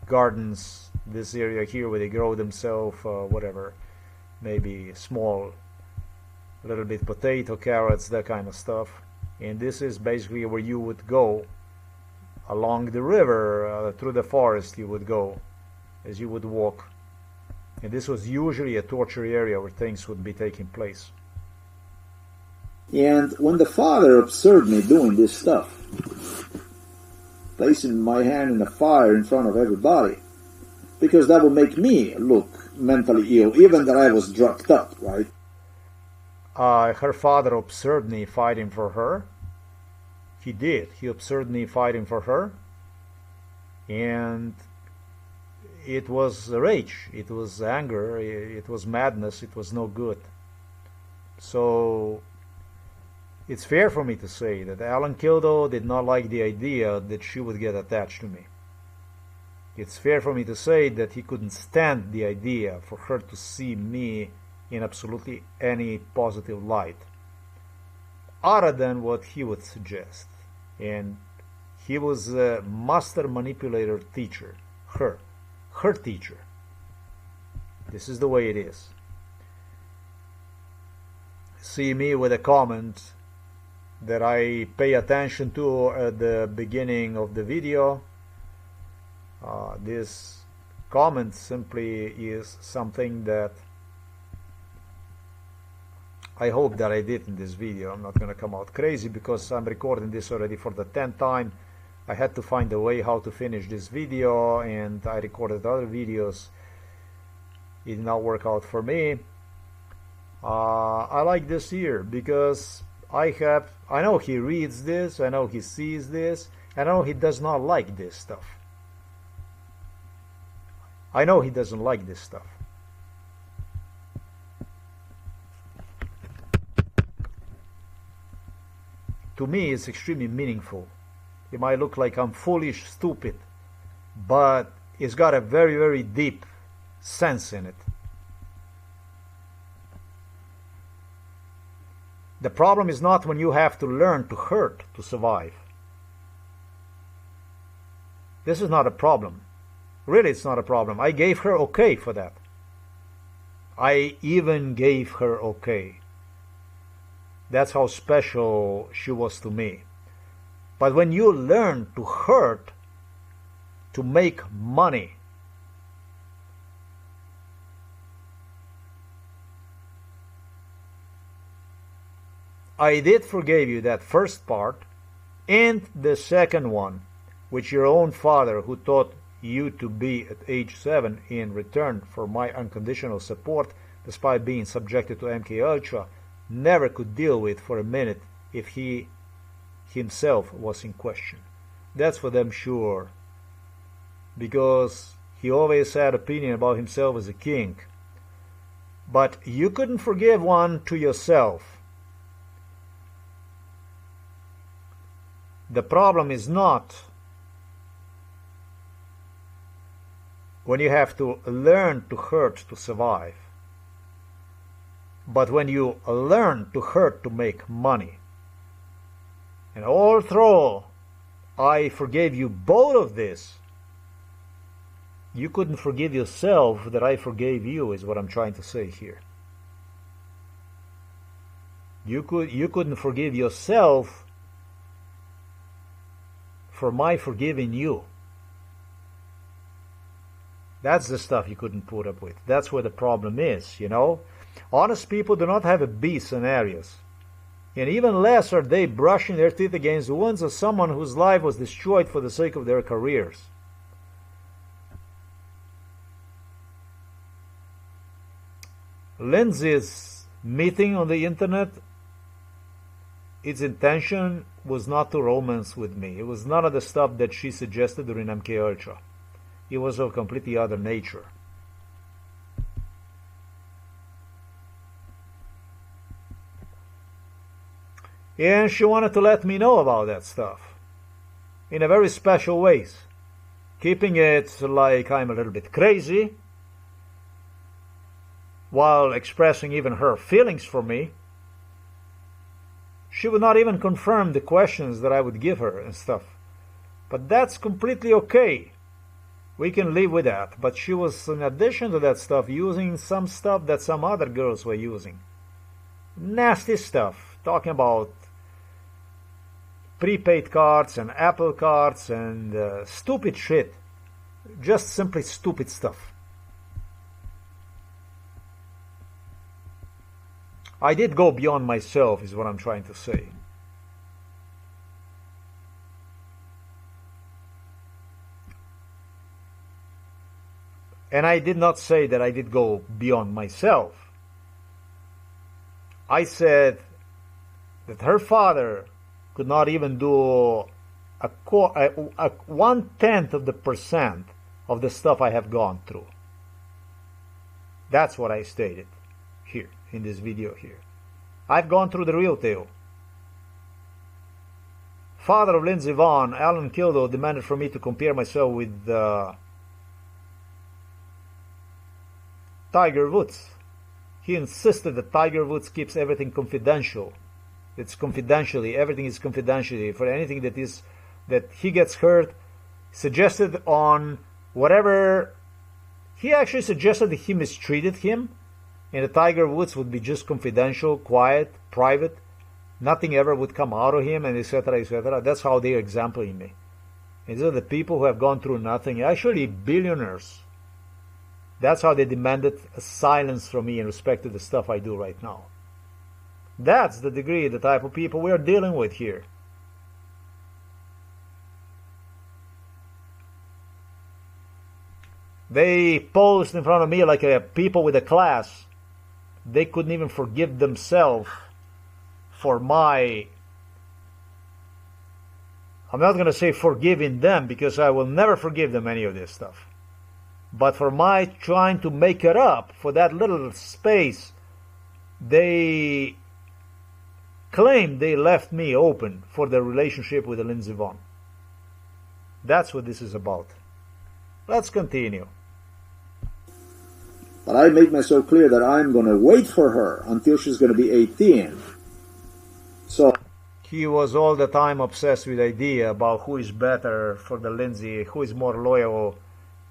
Speaker 1: gardens, this area here where they grow themselves, whatever, maybe small, a little bit potato, carrots, that kind of stuff. And this is basically where you would go along the river, through the forest you would go as you would walk. And this was usually a torture area where things would be taking place.
Speaker 4: And when the father observed me doing this stuff, placing my hand in the fire in front of everybody, because that would make me look mentally ill, even that I was drugged up, right?
Speaker 1: Her father observed me fighting for her. He did. He observed me fighting for her. And it was rage, it was anger, it was madness, it was no good. So it's fair for me to say that Alan Kildow did not like the idea that she would get attached to me. It's fair for me to say that he couldn't stand the idea for her to see me in absolutely any positive light, other than what he would suggest. And he was a master manipulator teacher, her teacher. This is the way it is. See me with a comment that I pay attention to at the beginning of the video. This comment simply is something that I hope that I did in this video. I'm not going to come out crazy because I'm recording this already for the 10th time. I had to find a way how to finish this video, and I recorded other videos. It did not work out for me. I like this here because I know he reads this, I know he sees this, I know he does not like this stuff. I know he doesn't like this stuff. To me, it's extremely meaningful. It might look like I'm foolish, stupid, but it's got a very, very deep sense in it. The problem is not when you have to learn to hurt to survive. This is not a problem. Really, it's not a problem. I gave her okay for that. I even gave her okay. That's how special she was to me. But when you learn to hurt to make money, I did forgive you that first part and the second one, which your own father, who taught you to be at age 7 in return for my unconditional support despite being subjected to MK Ultra, never could deal with for a minute if he himself was in question. That's for them sure, because he always had opinion about himself as a king. But you couldn't forgive one to yourself. The problem is not when you have to learn to hurt to survive, but when you learn to hurt to make money. And although I forgave you both of this, you couldn't forgive yourself that I forgave you, is what I'm trying to say here. You couldn't forgive yourself for my forgiving you. That's the stuff you couldn't put up with. That's where the problem is, you know. Honest people do not have a B scenarios. And even less are they brushing their teeth against the ones of someone whose life was destroyed for the sake of their careers. Lindsey's meeting on the internet, its intention was not to romance with me. It was none of the stuff that she suggested during MK Ultra. It was of completely other nature. And she wanted to let me know about that stuff in a very special ways, keeping it like I'm a little bit crazy, while expressing even her feelings for me. She would not even confirm the questions that I would give her and stuff. But that's completely okay. We can live with that. But she was, in addition to that stuff, using some stuff that some other girls were using. Nasty stuff. Talking about prepaid cards and Apple cards and stupid shit. Just simply stupid stuff. I did go beyond myself, is what I'm trying to say. And I did not say that I did go beyond myself. I said that her father could not even do a 1/10 of the percent of the stuff I have gone through. That's what I stated here in this video here. I've gone through the real deal. Father of Lindsey Vonn, Alan Kildow, demanded from me to compare myself with Tiger Woods. He insisted that Tiger Woods keeps everything confidential. It's confidentially, everything is confidentially. For anything that he gets hurt, suggested on whatever, he actually suggested that he mistreated him, and the Tiger Woods would be just confidential, quiet, private. Nothing ever would come out of him, and etc., etc. That's how they're exampling me. And these are the people who have gone through nothing, actually billionaires. That's how they demanded a silence from me in respect to the stuff I do right now. That's the degree, the type of people we are dealing with here. They posed in front of me like people with a class. They couldn't even forgive themselves for my... I'm not going to say forgiving them, because I will never forgive them any of this stuff. But for my trying to make it up for that little space, they claimed they left me open for their relationship with Lindsey Vonn. That's what this is about. Let's continue.
Speaker 4: But I make myself clear that I'm going to wait for her until she's going to be 18. So
Speaker 1: he was all the time obsessed with the idea about who is better for the Lindsey, who is more loyal,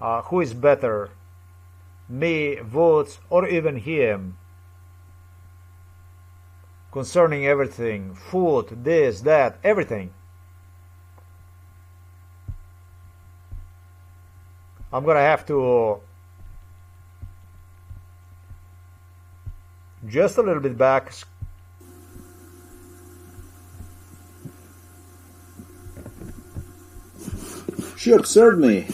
Speaker 1: who is better, me, Woods, or even him, concerning everything, food, this, that, everything. I'm gonna have to just a little bit back.
Speaker 4: She observed me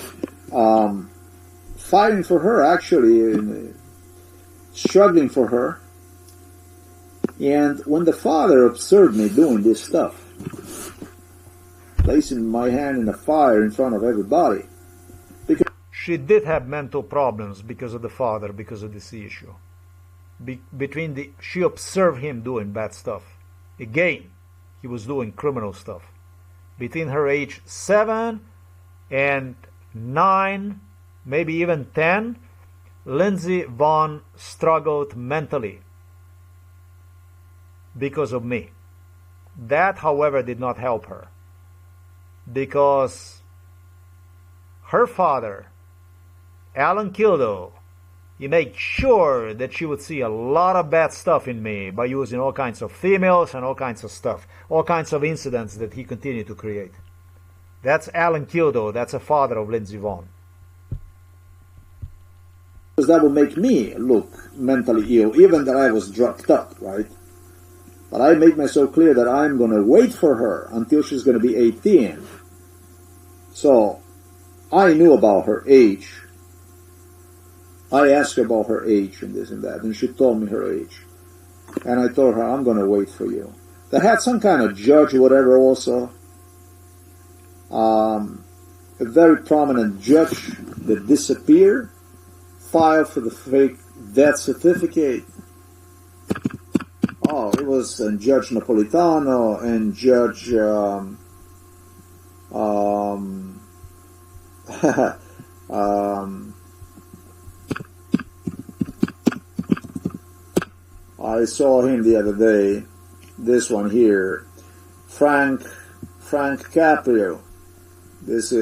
Speaker 4: fighting for her, actually, struggling for her. And when the father observed me doing this stuff, placing my hand in the fire in front of everybody, because
Speaker 1: she did have mental problems because of the father, because of this issue. She observed him doing bad stuff. Again, he was doing criminal stuff. Between her age 7 and 9, maybe even 10, Lindsey Vonn struggled mentally because of me. That, however, did not help her, because her father, Alan Kildow, he made sure that she would see a lot of bad stuff in me by using all kinds of females and all kinds of stuff, all kinds of incidents that he continued to create. That's Alan Kildow. That's a father of Lindsey Vonn.
Speaker 4: that would make me look mentally ill, even that I was drugged up, right? But I make myself clear that I'm going to wait for her until she's going to be 18. So I knew about her age. I asked her about her age and this and that, and she told me her age. And I told her, I'm going to wait for you. They had some kind of judge or whatever also. A very prominent judge that disappeared, filed for the fake death certificate. Oh, it was Judge Napolitano and Judge I saw him the other day. This one here, Frank Caprio. These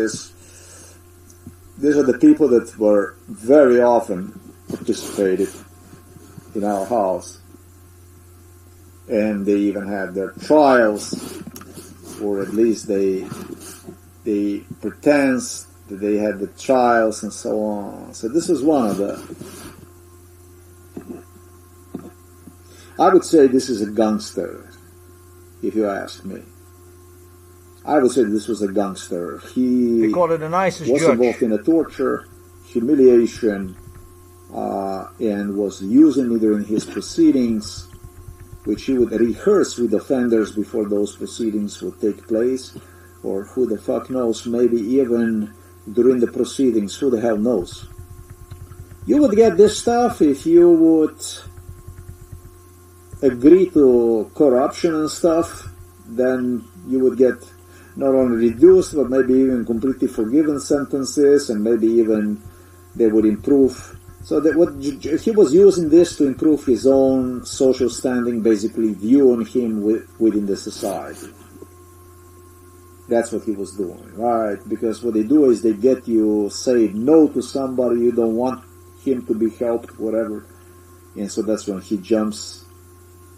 Speaker 4: are the people that were very often participated in our house, and they even had their trials, or at least they pretend that they had the trials and so on. So this is one of the. I would say this is a gangster, if you ask me. I would say this was a gangster. He
Speaker 1: they call it the nicest
Speaker 4: was
Speaker 1: judge.
Speaker 4: involved in a torture. humiliation, and was using it during his proceedings, which he would rehearse with offenders before those proceedings would take place, or who the fuck knows, maybe even during the proceedings, who the hell knows. You would get this stuff if you would agree to corruption and stuff, then you would get not only reduced, but maybe even completely forgiven sentences, and maybe even they would improve. So that what he was using this to improve his own social standing, basically viewing him within the society. That's what he was doing, right? Because what they do is they get you say no to somebody, you don't want him to be helped, whatever. And so that's when he jumps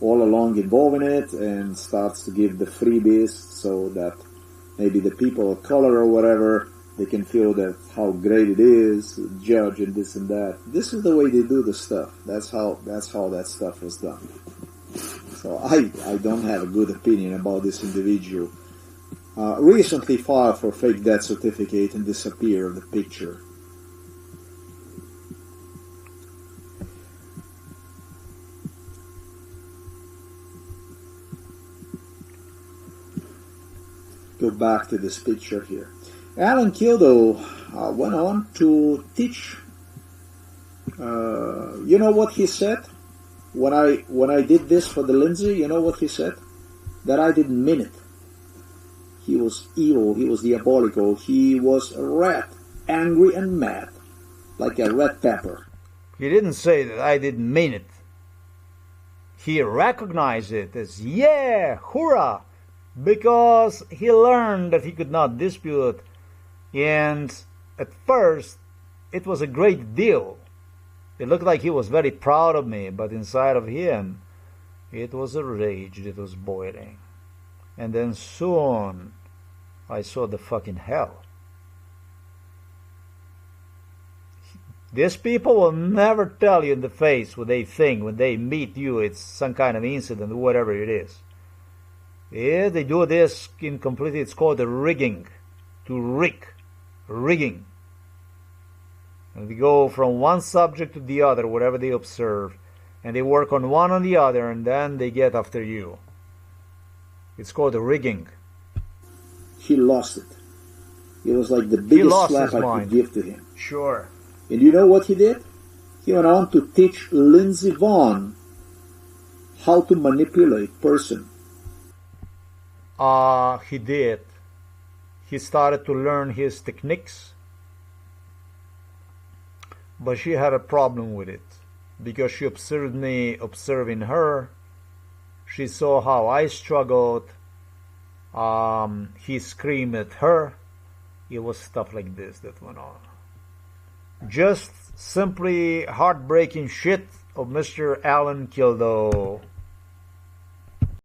Speaker 4: all along involved in it and starts to give the freebies so that maybe the people of color or whatever, they can feel that how great it is, judge and this and that. This is the way they do the stuff. That's how that stuff was done. So I don't have a good opinion about this individual. Recently filed for fake death certificate and disappear of the picture. Go back to this picture here. Alan Kildow went on to teach. You know what he said when I did this for the Lindsey? You know what he said? That I didn't mean it. He was evil. He was diabolical. He was red, angry and mad, like a red pepper.
Speaker 1: He didn't say that I didn't mean it. He recognized it as, yeah, hoorah, because he learned that he could not dispute, and at first it was a great deal. It looked like he was very proud of me, but inside of him it was a rage that was boiling. And then soon I saw the fucking hell. These people will never tell you in the face what they think when they meet you. It's some kind of incident, whatever it is. Yeah, they do this in completely, it's called the rigging. To rig. Rigging. And they go from one subject to the other, whatever they observe. And they work on one on the other, and then they get after you. It's called the rigging.
Speaker 4: He lost it. It was like the biggest slap I could give to him.
Speaker 1: Sure.
Speaker 4: And you know what he did? He went on to teach Lindsey Vonn how to manipulate person.
Speaker 1: He did. He started to learn his techniques. But she had a problem with it. Because she observed me observing her. She saw how I struggled. He screamed at her. It was stuff like this that went on. Just simply heartbreaking shit of Mr. Alan Kildow.